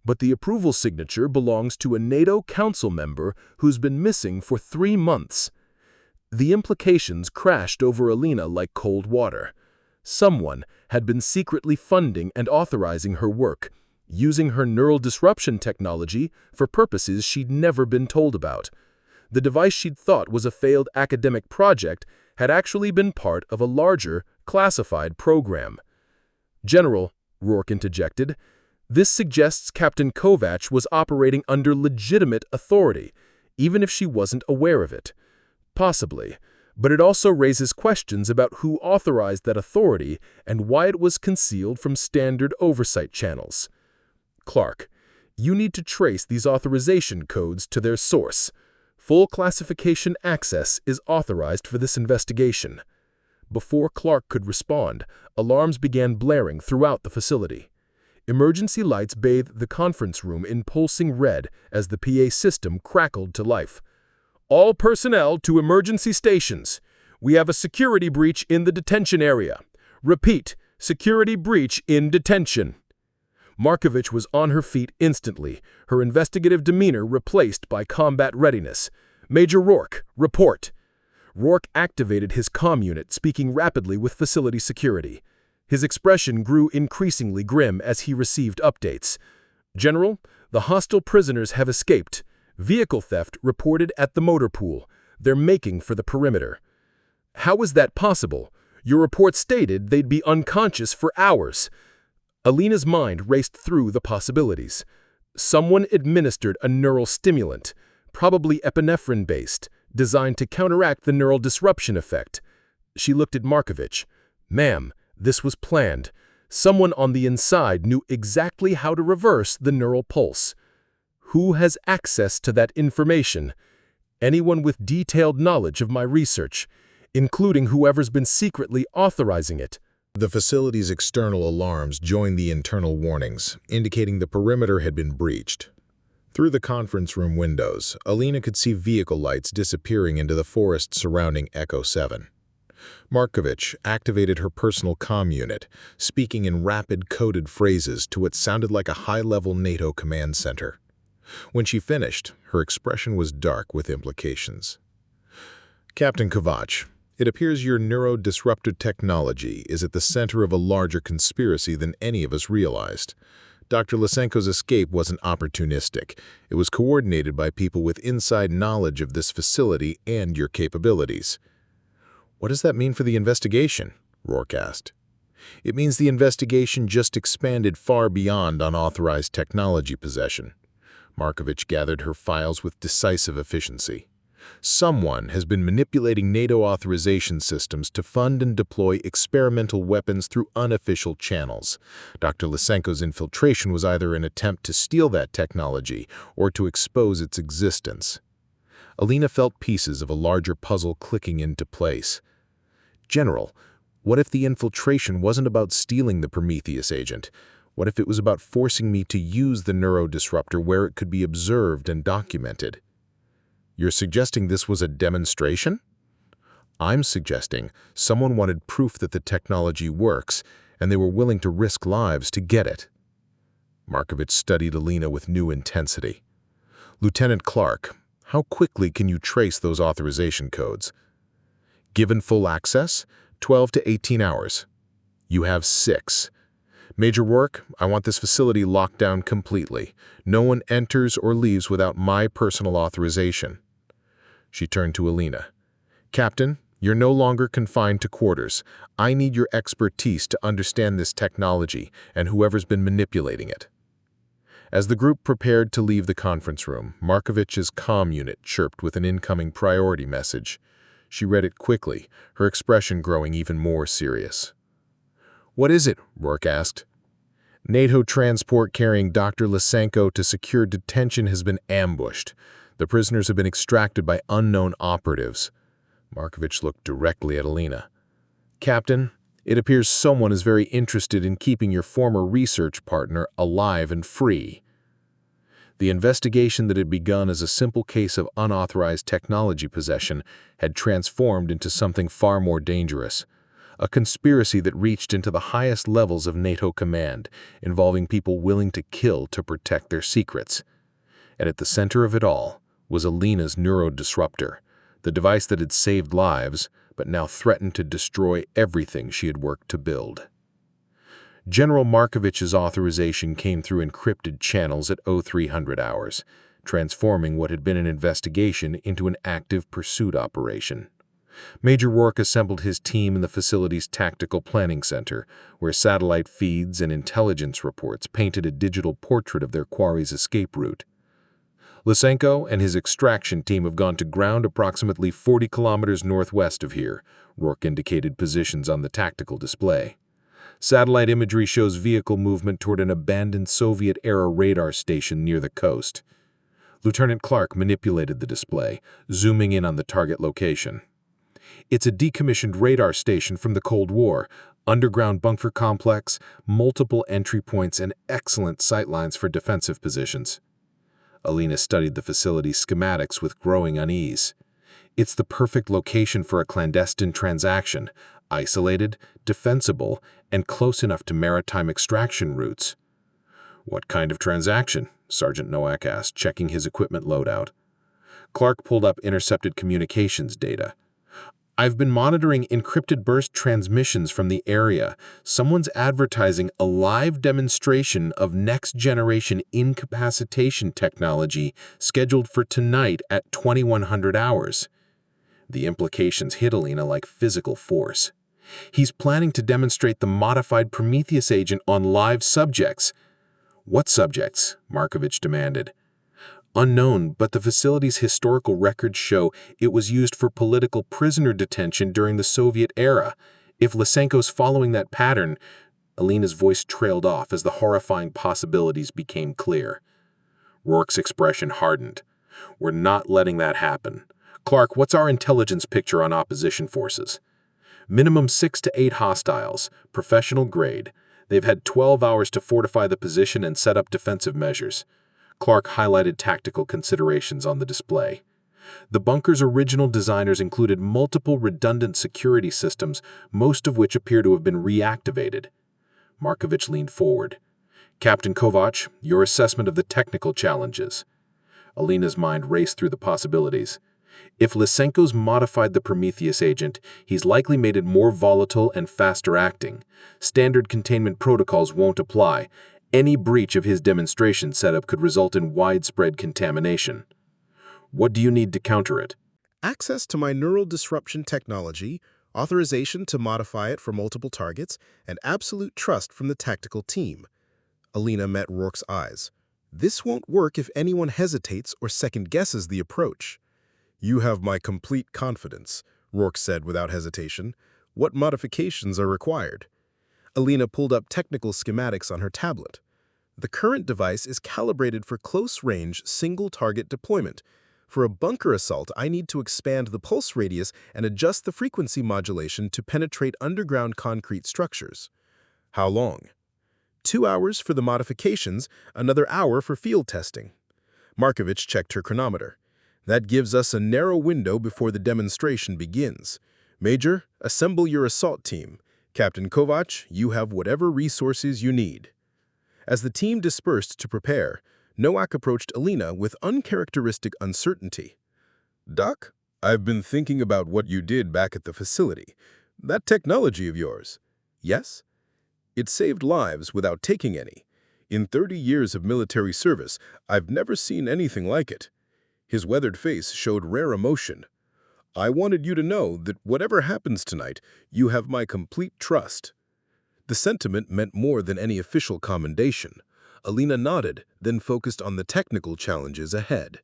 C: But the approval signature belongs to a NATO council member who's been missing for 3 months. The implications crashed over Alina like cold water. Someone had been secretly funding and authorizing her work, using her neural disruption technology for purposes she'd never been told about. The device she'd thought was a failed academic project had actually been part of a larger, classified program. General, Rourke interjected, this suggests Captain Kovač was operating under legitimate authority, even if she wasn't aware of it. Possibly, but it also raises questions about who authorized that authority and why it was concealed from standard oversight channels. Clark, you need to trace these authorization codes to their source. Full classification access is authorized for this investigation. Before Clark could respond, alarms began blaring throughout the facility. Emergency lights bathed the conference room in pulsing red as the PA system crackled to life. All personnel to emergency stations. We have a security breach in the detention area. Repeat, security breach in detention. Markovich was on her feet instantly, her investigative demeanor replaced by combat readiness. Major Rourke, report. Rourke activated his comm unit, speaking rapidly with facility security. His expression grew increasingly grim as he received updates. General, the hostile prisoners have escaped. Vehicle theft reported at the motor pool. They're making for the perimeter. How is that possible? Your report stated they'd be unconscious for hours. Alina's mind raced through the possibilities. Someone administered a neural stimulant, probably epinephrine-based, designed to counteract the neural disruption effect. She looked at Markovich. Ma'am, this was planned. Someone on the inside knew exactly how to reverse the neural pulse. Who has access to that information? Anyone with detailed knowledge of my research, including whoever's been secretly authorizing it.
A: The facility's external alarms joined the internal warnings, indicating the perimeter had been breached. Through the conference room windows, Alina could see vehicle lights disappearing into the forest surrounding Echo 7. Markovich activated her personal comm unit, speaking in rapid coded phrases to what sounded like a high-level NATO command center. When she finished, her expression was dark with implications. Captain Kovač, it appears your neuro-disruptor technology is at the center of a larger conspiracy than any of us realized. Dr. Lysenko's escape wasn't opportunistic. It was coordinated by people with inside knowledge of this facility and your capabilities. What does that mean for the investigation? Rourke asked. It means the investigation just expanded far beyond unauthorized technology possession. Markovich gathered her files with decisive efficiency. Someone has been manipulating NATO authorization systems to fund and deploy experimental weapons through unofficial channels. Dr. Lysenko's infiltration was either an attempt to steal that technology or to expose its existence. Alina felt pieces of a larger puzzle clicking into place. General, what if the infiltration wasn't about stealing the Prometheus agent? What if it was about forcing me to use the neurodisruptor where it could be observed and documented? You're suggesting this was a demonstration? I'm suggesting someone wanted proof that the technology works, and they were willing to risk lives to get it. Markovich studied Alina with new intensity. Lieutenant Clark, how quickly can you trace those authorization codes? Given full access, 12 to 18 hours. You have 6. Major Rourke, I want this facility locked down completely. No one enters or leaves without my personal authorization. She turned to Alina. Captain, you're no longer confined to quarters. I need your expertise to understand this technology and whoever's been manipulating it. As the group prepared to leave the conference room, Markovich's comm unit chirped with an incoming priority message. She read it quickly, her expression growing even more serious. What is it? Rourke asked. NATO transport carrying Dr. Lysenko to secure detention has been ambushed. The prisoners have been extracted by unknown operatives. Markovich looked directly at Alina. Captain, it appears someone is very interested in keeping your former research partner alive and free.
C: The investigation that had begun as a simple case of unauthorized technology possession had transformed into something far more dangerous. A conspiracy that reached into the highest levels of NATO command, involving people willing to kill to protect their secrets. And at the center of it all was Alina's neurodisruptor, the device that had saved lives, but now threatened to destroy everything she had worked to build. General Markovich's authorization came through encrypted channels at 0300 hours, transforming what had been an investigation into an active pursuit operation. Major Rourke assembled his team in the facility's tactical planning center, where satellite feeds and intelligence reports painted a digital portrait of their quarry's escape route. Lysenko and his extraction team have gone to ground approximately 40 kilometers northwest of here, Rourke indicated positions on the tactical display. Satellite imagery shows vehicle movement toward an abandoned Soviet-era radar station near the coast. Lieutenant Clark manipulated the display, zooming in on the target location. It's a decommissioned radar station from the Cold War, underground bunker complex, multiple entry points, and excellent sightlines for defensive positions. Alina studied the facility's schematics with growing unease. It's the perfect location for a clandestine transaction, isolated, defensible, and close enough to maritime extraction routes. "What kind of transaction?" Sergeant Nowak asked, checking his equipment loadout. Clark pulled up intercepted communications data. "I've been monitoring encrypted burst transmissions from the area. Someone's advertising a live demonstration of next-generation incapacitation technology scheduled for tonight at 2100 hours. The implications hit Alina like physical force. He's planning to demonstrate the modified Prometheus agent on live subjects. "What subjects?" Markovich demanded. "Unknown, but the facility's historical records show it was used for political prisoner detention during the Soviet era. If Lysenko's following that pattern..." Alina's voice trailed off as the horrifying possibilities became clear. Rourke's expression hardened. "We're not letting that happen. Clark, what's our intelligence picture on opposition forces?" "Minimum 6 to 8 hostiles, professional grade. They've had 12 hours to fortify the position and set up defensive measures." Clark highlighted tactical considerations on the display. The bunker's original designers included multiple redundant security systems, most of which appear to have been reactivated. Markovich leaned forward. "Captain Kovač, your assessment of the technical challenges." Alina's mind raced through the possibilities. If Lysenko's modified the Prometheus agent, he's likely made it more volatile and faster acting. Standard containment protocols won't apply. Any breach of his demonstration setup could result in widespread contamination. "What do you need to counter it?"
A: Access to my neural disruption technology, authorization to modify it for multiple targets, and absolute trust from the tactical team. Alina met Rourke's eyes. "This won't work if anyone hesitates or second-guesses the approach." "You have my complete confidence," Rourke said without hesitation. "What modifications are required?" Alina pulled up technical schematics on her tablet. "The current device is calibrated for close-range, single-target deployment. For a bunker assault, I need to expand the pulse radius and adjust the frequency modulation to penetrate underground concrete structures." "How long?" 2 hours for the modifications, another hour for field testing. Markovich checked her chronometer. "That gives us a narrow window before the demonstration begins. Major, assemble your assault team. Captain Kovač, you have whatever resources you need." As the team dispersed to prepare, Nowak approached Alina with uncharacteristic uncertainty. "Doc, I've been thinking about what you did back at the facility. That technology of yours." "Yes?" "It saved lives without taking any. In 30 years of military service, I've never seen anything like it." His weathered face showed rare emotion. "I wanted you to know that whatever happens tonight, you have my complete trust." The sentiment meant more than any official commendation. Alina nodded, then focused on the technical challenges ahead.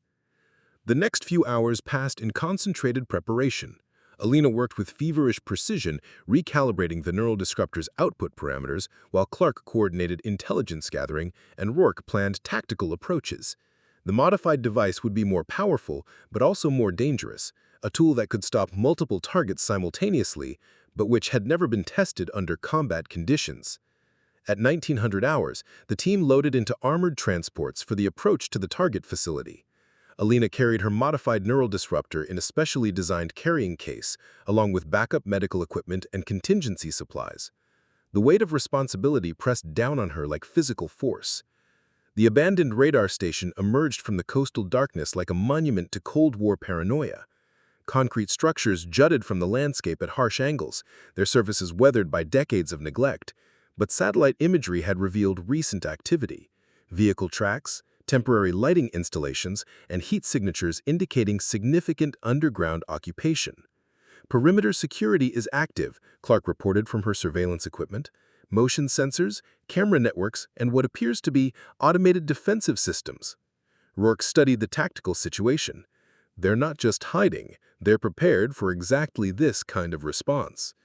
A: The next few hours passed in concentrated preparation. Alina worked with feverish precision, recalibrating the neural disruptor's output parameters, while Clark coordinated intelligence gathering and Rourke planned tactical approaches. The modified device would be more powerful, but also more dangerous, a tool that could stop multiple targets simultaneously, but which had never been tested under combat conditions. At 1900 hours, the team loaded into armored transports for the approach to the target facility. Alina carried her modified neural disruptor in a specially designed carrying case, along with backup medical equipment and contingency supplies. The weight of responsibility pressed down on her like physical force. The abandoned radar station emerged from the coastal darkness like a monument to Cold War paranoia. Concrete structures jutted from the landscape at harsh angles, their surfaces weathered by decades of neglect. But satellite imagery had revealed recent activity. Vehicle tracks, temporary lighting installations, and heat signatures indicating significant underground occupation. Perimeter security is active, Clark reported from her surveillance equipment. Motion sensors, camera networks, and what appears to be automated defensive systems. Rourke studied the tactical situation. They're not just hiding, they're prepared for exactly this kind of response.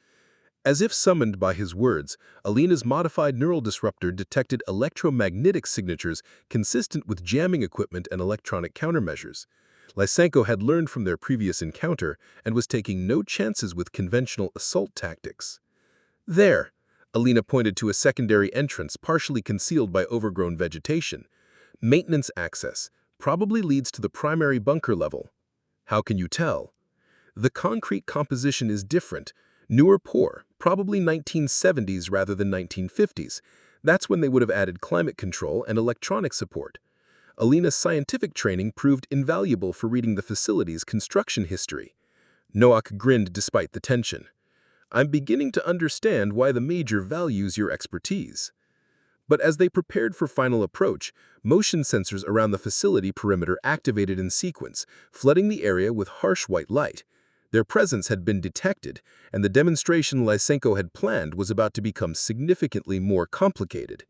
A: As if summoned by his words, Alina's modified neural disruptor detected electromagnetic signatures consistent with jamming equipment and electronic countermeasures. Lysenko had learned from their previous encounter and was taking no chances with conventional assault tactics. There, Alina pointed to a secondary entrance partially concealed by overgrown vegetation. Maintenance access probably leads to the primary bunker level. How can you tell? The concrete composition is different. Newer pour, probably 1970s rather than 1950s. That's when they would have added climate control and electronic support. Alina's scientific training proved invaluable for reading the facility's construction history. Nowak grinned despite the tension. I'm beginning to understand why the Major values your expertise. But as they prepared for final approach, motion sensors around the facility perimeter activated in sequence, flooding the area with harsh white light. Their presence had been detected, and the demonstration Lysenko had planned was about to become significantly more complicated.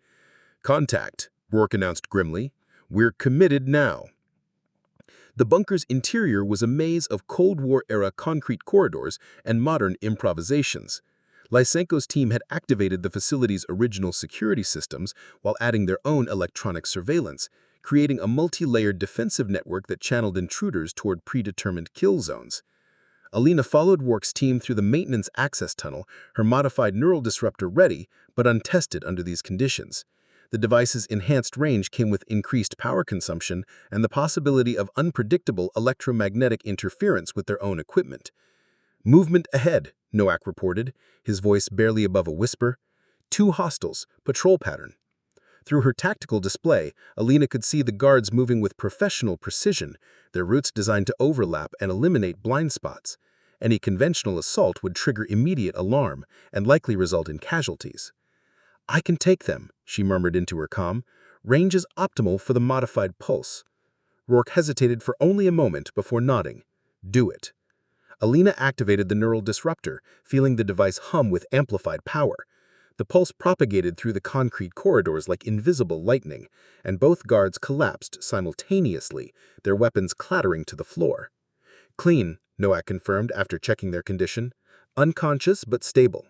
A: Contact, Rourke announced grimly. We're committed now. The bunker's interior was a maze of Cold War-era concrete corridors and modern improvisations. Lysenko's team had activated the facility's original security systems while adding their own electronic surveillance, creating a multi-layered defensive network that channeled intruders toward predetermined kill zones. Alina followed Rourke's team through the maintenance access tunnel, her modified neural disruptor ready but untested under these conditions. The device's enhanced range came with increased power consumption and the possibility of unpredictable electromagnetic interference with their own equipment. Movement ahead, Nowak reported, his voice barely above a whisper. 2 hostiles, patrol pattern. Through her tactical display, Alina could see the guards moving with professional precision, their routes designed to overlap and eliminate blind spots. Any conventional assault would trigger immediate alarm and likely result in casualties. I can take them, she murmured into her comm. Range is optimal for the modified pulse. Rourke hesitated for only a moment before nodding. Do it. Alina activated the neural disruptor, feeling the device hum with amplified power. The pulse propagated through the concrete corridors like invisible lightning, and both guards collapsed simultaneously, their weapons clattering to the floor. Clean, Nowak confirmed after checking their condition. Unconscious but stable.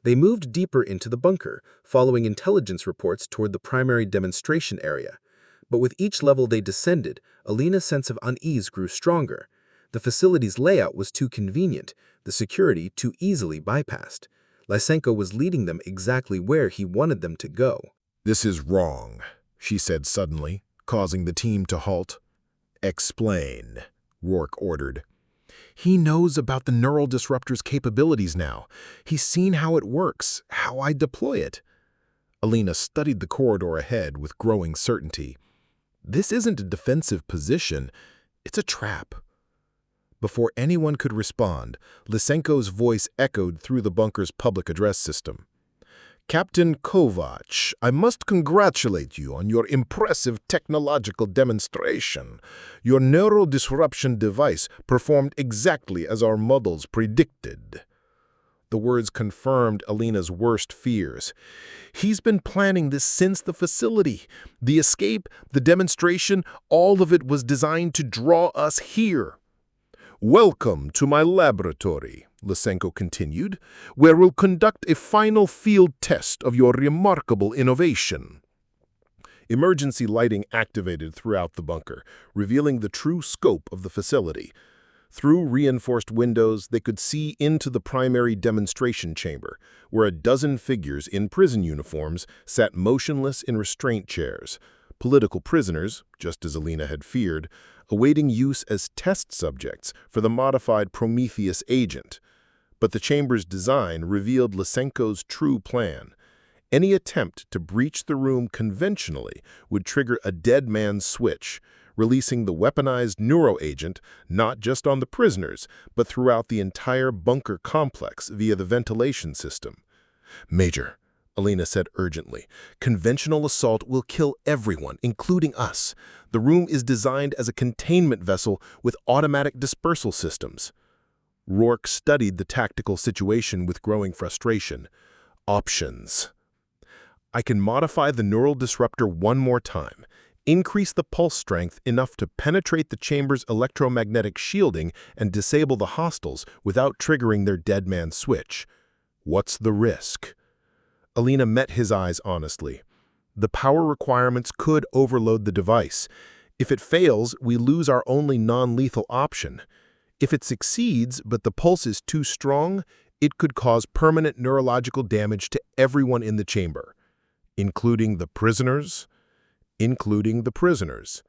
A: They moved deeper into the bunker, following intelligence reports toward the primary demonstration area. But with each level they descended, Alina's sense of unease grew stronger. The facility's layout was too convenient, the security too easily bypassed. Lysenko was leading them exactly where he wanted them to go.
B: This is wrong, she said suddenly, causing the team to halt. Explain, Rourke ordered. He knows about the neural disruptor's capabilities now. He's seen how it works, how I deploy it. Alina studied the corridor ahead with growing certainty. This isn't a defensive position, it's a trap. Before anyone could respond, Lysenko's voice echoed through the bunker's public address system. Captain Kovač, I must congratulate you on your impressive technological demonstration. Your neural disruption device performed exactly as our models predicted. The words confirmed Alina's worst fears. He's been planning this since the facility. The escape, the demonstration, all of it was designed to draw us here. Welcome to my laboratory, Lysenko continued, where we'll conduct a final field test of your remarkable innovation. Emergency lighting activated throughout the bunker, revealing the true scope of the facility.
C: Through reinforced windows, they could see into the primary demonstration chamber, where a dozen figures in prison uniforms sat motionless in restraint chairs, political prisoners, just as Alina had feared, awaiting use as test subjects for the modified Prometheus agent. But the chamber's design revealed Lysenko's true plan. Any attempt to breach the room conventionally would trigger a dead man's switch, releasing the weaponized neuro-agent not just on the prisoners, but throughout the entire bunker complex via the ventilation system. "Major," Alina said urgently, "conventional assault will kill everyone, including us. The room is designed as a containment vessel with automatic dispersal systems." Rourke studied the tactical situation with growing frustration. Options. "I can modify the neural disruptor one more time. Increase the pulse strength enough to penetrate the chamber's electromagnetic shielding and disable the hostiles without triggering their dead man switch. What's the risk?" Alina met his eyes honestly. "The power requirements could overload the device. If it fails, we lose our only non-lethal option. If it succeeds, but the pulse is too strong, it could cause permanent neurological damage to everyone in the chamber." "Including the prisoners?" "Including the prisoners."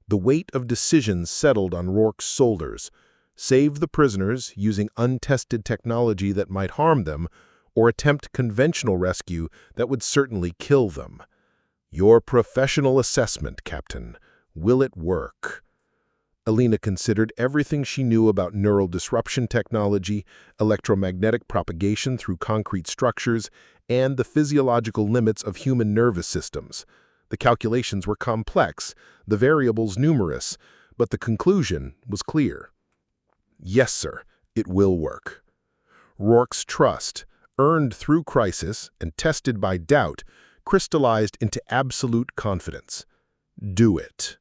C: The weight of decisions settled on Rourke's shoulders. Save the prisoners using untested technology that might harm them, or attempt conventional rescue that would certainly kill them. "Your professional assessment, Captain. Will it work?" Alina considered everything she knew about neural disruption technology, electromagnetic propagation through concrete structures, and the physiological limits of human nervous systems. The calculations were complex, the variables numerous, but the conclusion was clear. "Yes, sir, it will work." Rourke's trust, earned through crisis and tested by doubt, crystallized into absolute confidence. "Do it."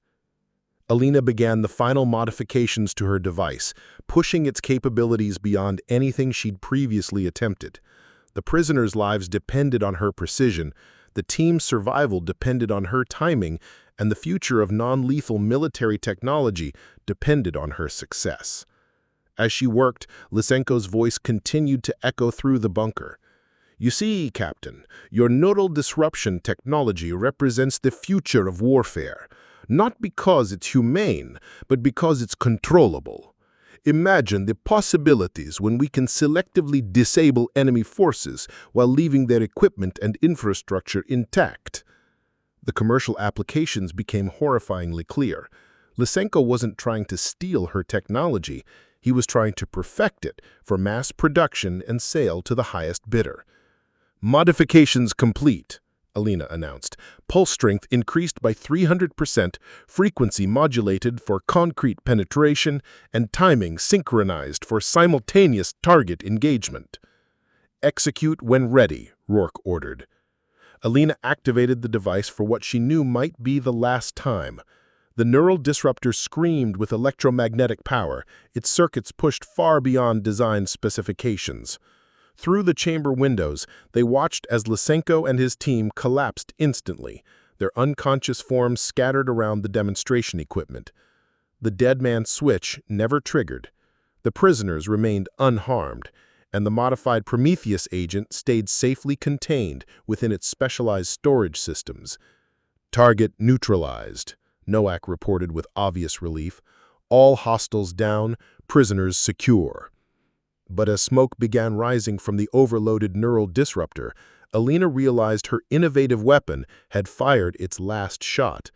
C: Alina began the final modifications to her device, pushing its capabilities beyond anything she'd previously attempted. The prisoners' lives depended on her precision, the team's survival depended on her timing, and the future of non-lethal military technology depended on her success. As she worked, Lysenko's voice continued to echo through the bunker. "You see, Captain, your neural disruption technology represents the future of warfare, not because it's humane, but because it's controllable. Imagine the possibilities when we can selectively disable enemy forces while leaving their equipment and infrastructure intact." The commercial applications became horrifyingly clear. Lysenko wasn't trying to steal her technology, he was trying to perfect it for mass production and sale to the highest bidder. "Modifications complete," Alina announced. "Pulse strength increased by 300%, frequency modulated for concrete penetration, and timing synchronized for simultaneous target engagement." "Execute when ready," Rourke ordered. Alina activated the device for what she knew might be the last time. The neural disruptor screamed with electromagnetic power, its circuits pushed far beyond design specifications. Through the chamber windows, they watched as Lysenko and his team collapsed instantly, their unconscious forms scattered around the demonstration equipment. The dead man's switch never triggered. The prisoners remained unharmed, and the modified Prometheus agent stayed safely contained within its specialized storage systems. "Target neutralized," Nowak reported with obvious relief. "All hostiles down, prisoners secure." But as smoke began rising from the overloaded neural disruptor, Alina realized her innovative weapon had fired its last shot.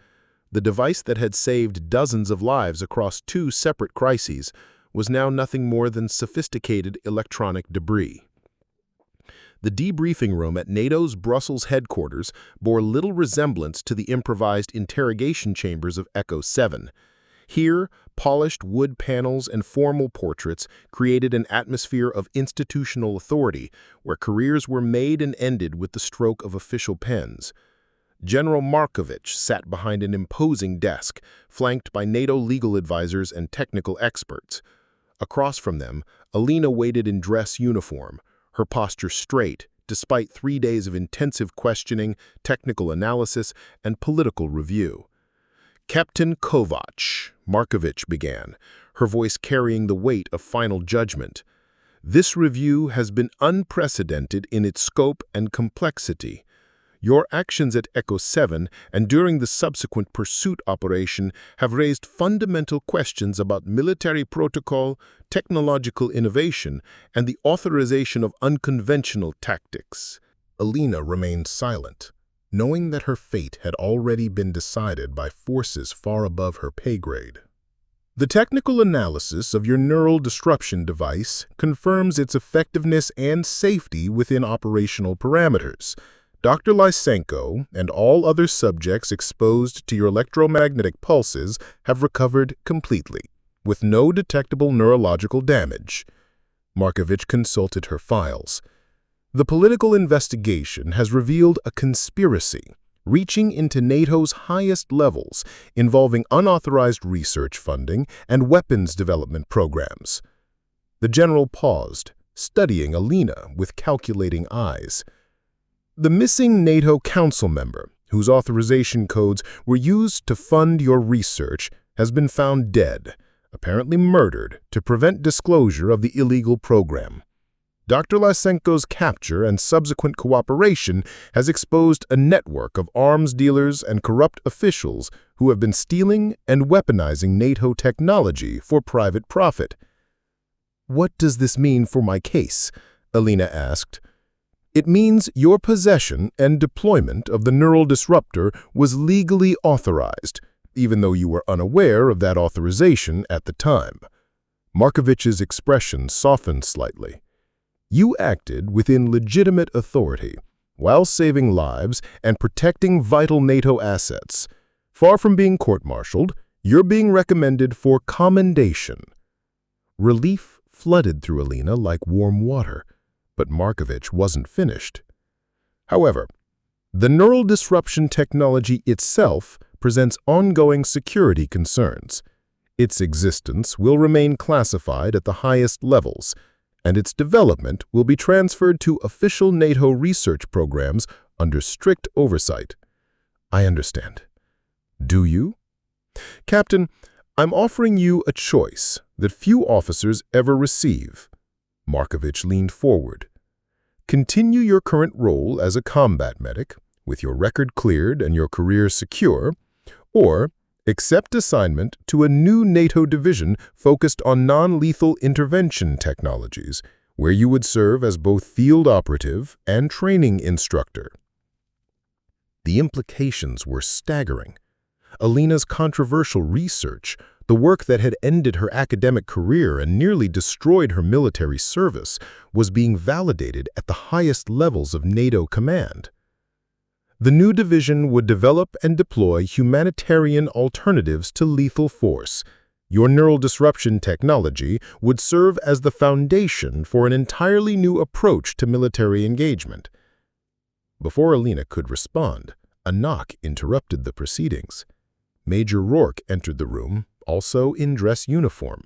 C: The device that had saved dozens of lives across 2 separate crises was now nothing more than sophisticated electronic debris. The debriefing room at NATO's Brussels headquarters bore little resemblance to the improvised interrogation chambers of Echo 7. Here, polished wood panels and formal portraits created an atmosphere of institutional authority where careers were made and ended with the stroke of official pens. General Markovich sat behind an imposing desk, flanked by NATO legal advisors and technical experts. Across from them, Alina waited in dress uniform, her posture straight, despite 3 days of intensive questioning, technical analysis, and political review. Captain Kovač, Markovich began, her voice carrying the weight of final judgment. This review has been unprecedented in its scope and complexity. Your actions at Echo 7 and during the subsequent pursuit operation have raised fundamental questions about military protocol, technological innovation, and the authorization of unconventional tactics.
A: Alina remained silent, knowing that her fate had already been decided by forces far above her pay grade. The technical analysis of your neural disruption device confirms its effectiveness and safety within operational parameters. Dr. Lysenko and all other subjects exposed to your electromagnetic pulses have recovered completely, with no detectable neurological damage. Markovich consulted her files. The political investigation has revealed a conspiracy reaching into NATO's highest levels, involving unauthorized research funding and weapons development programs. The general paused, studying Alina with calculating eyes. The missing NATO council member, whose authorization codes were used to fund your research, has been found dead, apparently murdered, to prevent disclosure of the illegal program. Dr. Lysenko's capture and subsequent cooperation has exposed a network of arms dealers and corrupt officials who have been stealing and weaponizing NATO technology for private profit.
C: "What does this mean for my case?" Alina asked. "It means your possession and deployment of the neural disruptor was legally authorized, even though you were unaware of that authorization at the time." Markovich's expression softened slightly. "You acted within legitimate authority, while saving lives and protecting vital NATO assets. Far from being court-martialed, you're being recommended for commendation." Relief flooded through Alina like warm water, but Markovich wasn't finished. However, the neural disruption technology itself presents ongoing security concerns. Its existence will remain classified at the highest levels, and its development will be transferred to official NATO research programs under strict oversight. "I understand." "Do you?" "Captain, I'm offering you a choice that few officers ever receive." Markovich leaned forward. "Continue your current role as a combat medic, with your record cleared and your career secure, or accept assignment to a new NATO division focused on non-lethal intervention technologies, where you would serve as both field operative and training instructor." The implications were staggering. Alina's controversial research, the work that had ended her academic career and nearly destroyed her military service, was being validated at the highest levels of NATO command. The new division would develop and deploy humanitarian alternatives to lethal force. Your neural disruption technology would serve as the foundation for an entirely new approach to military engagement. Before Alina could respond, a knock interrupted the proceedings. Major Rourke entered the room, also in dress uniform,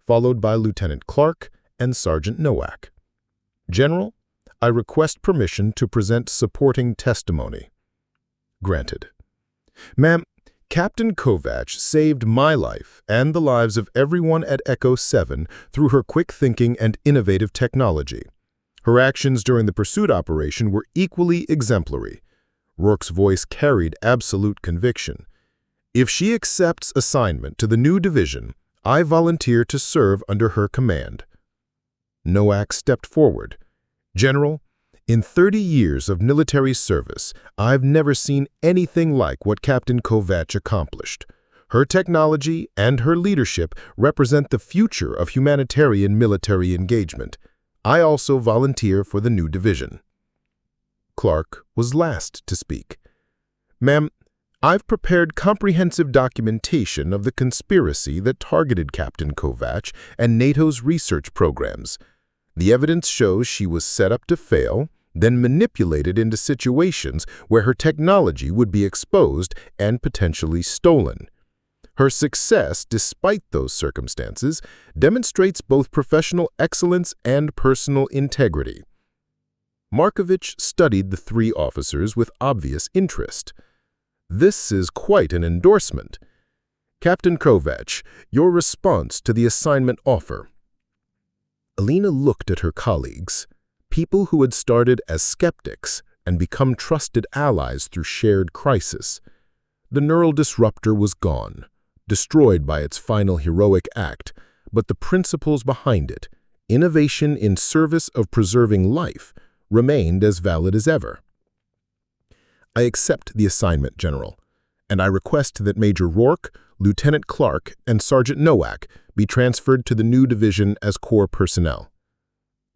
C: followed by Lieutenant Clark and Sergeant Nowak. "General, I request permission to present supporting testimony." "Granted." "Ma'am, Captain Kovač saved my life and the lives of everyone at Echo 7 through her quick thinking and innovative technology. Her actions during the pursuit operation were equally exemplary." Rourke's voice carried absolute conviction. "If she accepts assignment to the new division, I volunteer to serve under her command." Nowak stepped forward. "General, in 30 years of military service, I've never seen anything like what Captain Kovač accomplished. Her technology and her leadership represent the future of humanitarian military engagement. I also volunteer for the new division." Clark was last to speak. "Ma'am, I've prepared comprehensive documentation of the conspiracy that targeted Captain Kovač and NATO's research programs. The evidence shows she was set up to fail, then manipulated into situations where her technology would be exposed and potentially stolen. Her success, despite those circumstances, demonstrates both professional excellence and personal integrity." Markovich studied the three officers with obvious interest. "This is quite an endorsement. Captain Kovač, your response to the assignment offer. Alina looked at her colleagues, people who had started as skeptics and become trusted allies through shared crisis. The neural disruptor was gone, destroyed by its final heroic act, but the principles behind it, innovation in service of preserving life, remained as valid as ever. I accept the assignment, General, and I request that Major Rourke, Lieutenant Clark, and Sergeant Nowak be transferred to the new division as core personnel.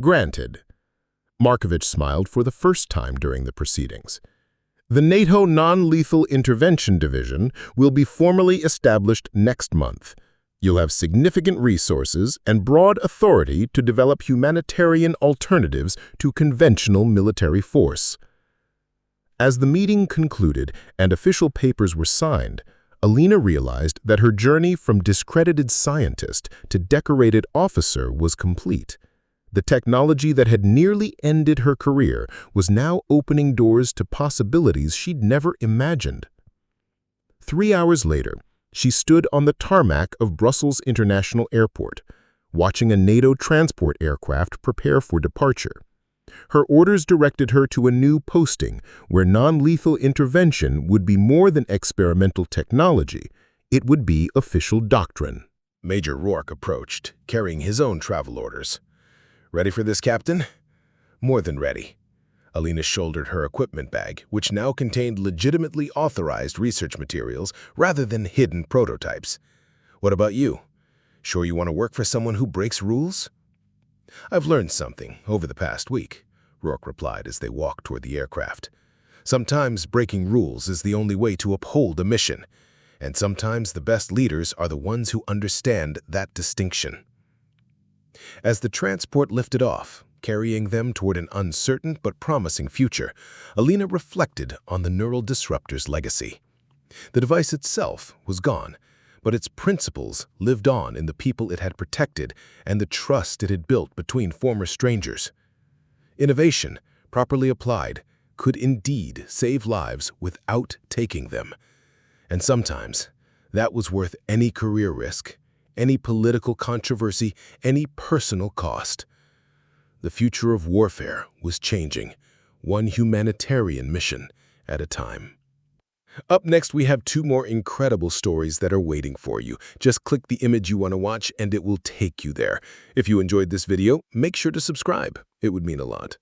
C: Granted. Markovich smiled for the first time during the proceedings. The NATO Non-Lethal Intervention Division will be formally established next month. You'll have significant resources and broad authority to develop humanitarian alternatives to conventional military force. As the meeting concluded and official papers were signed, Alina realized that her journey from discredited scientist to decorated officer was complete. The technology that had nearly ended her career was now opening doors to possibilities she'd never imagined. 3 hours later, she stood on the tarmac of Brussels International Airport, watching a NATO transport aircraft prepare for departure. Her orders directed her to a new posting where non-lethal intervention would be more than experimental technology. It would be official doctrine.
A: Major Rourke approached, carrying his own travel orders. "Ready for this, Captain?" "More than ready." Alina shouldered her equipment bag, which now contained legitimately authorized research materials rather than hidden prototypes. "What about you? Sure you want to work for someone who breaks rules?" "I've learned something over the past week," Rourke replied as they walked toward the aircraft. "Sometimes breaking rules is the only way to uphold a mission, and sometimes the best leaders are the ones who understand that distinction." As the transport lifted off, carrying them toward an uncertain but promising future, Alina reflected on the neural disruptor's legacy. The device itself was gone, but its principles lived on in the people it had protected and the trust it had built between former strangers. Innovation, properly applied, could indeed save lives without taking them. And sometimes, that was worth any career risk, any political controversy, any personal cost. The future of warfare was changing, one humanitarian mission at a time. Up next, we have 2 more incredible stories that are waiting for you. Just click the image you want to watch and it will take you there. If you enjoyed this video, make sure to subscribe. It would mean a lot.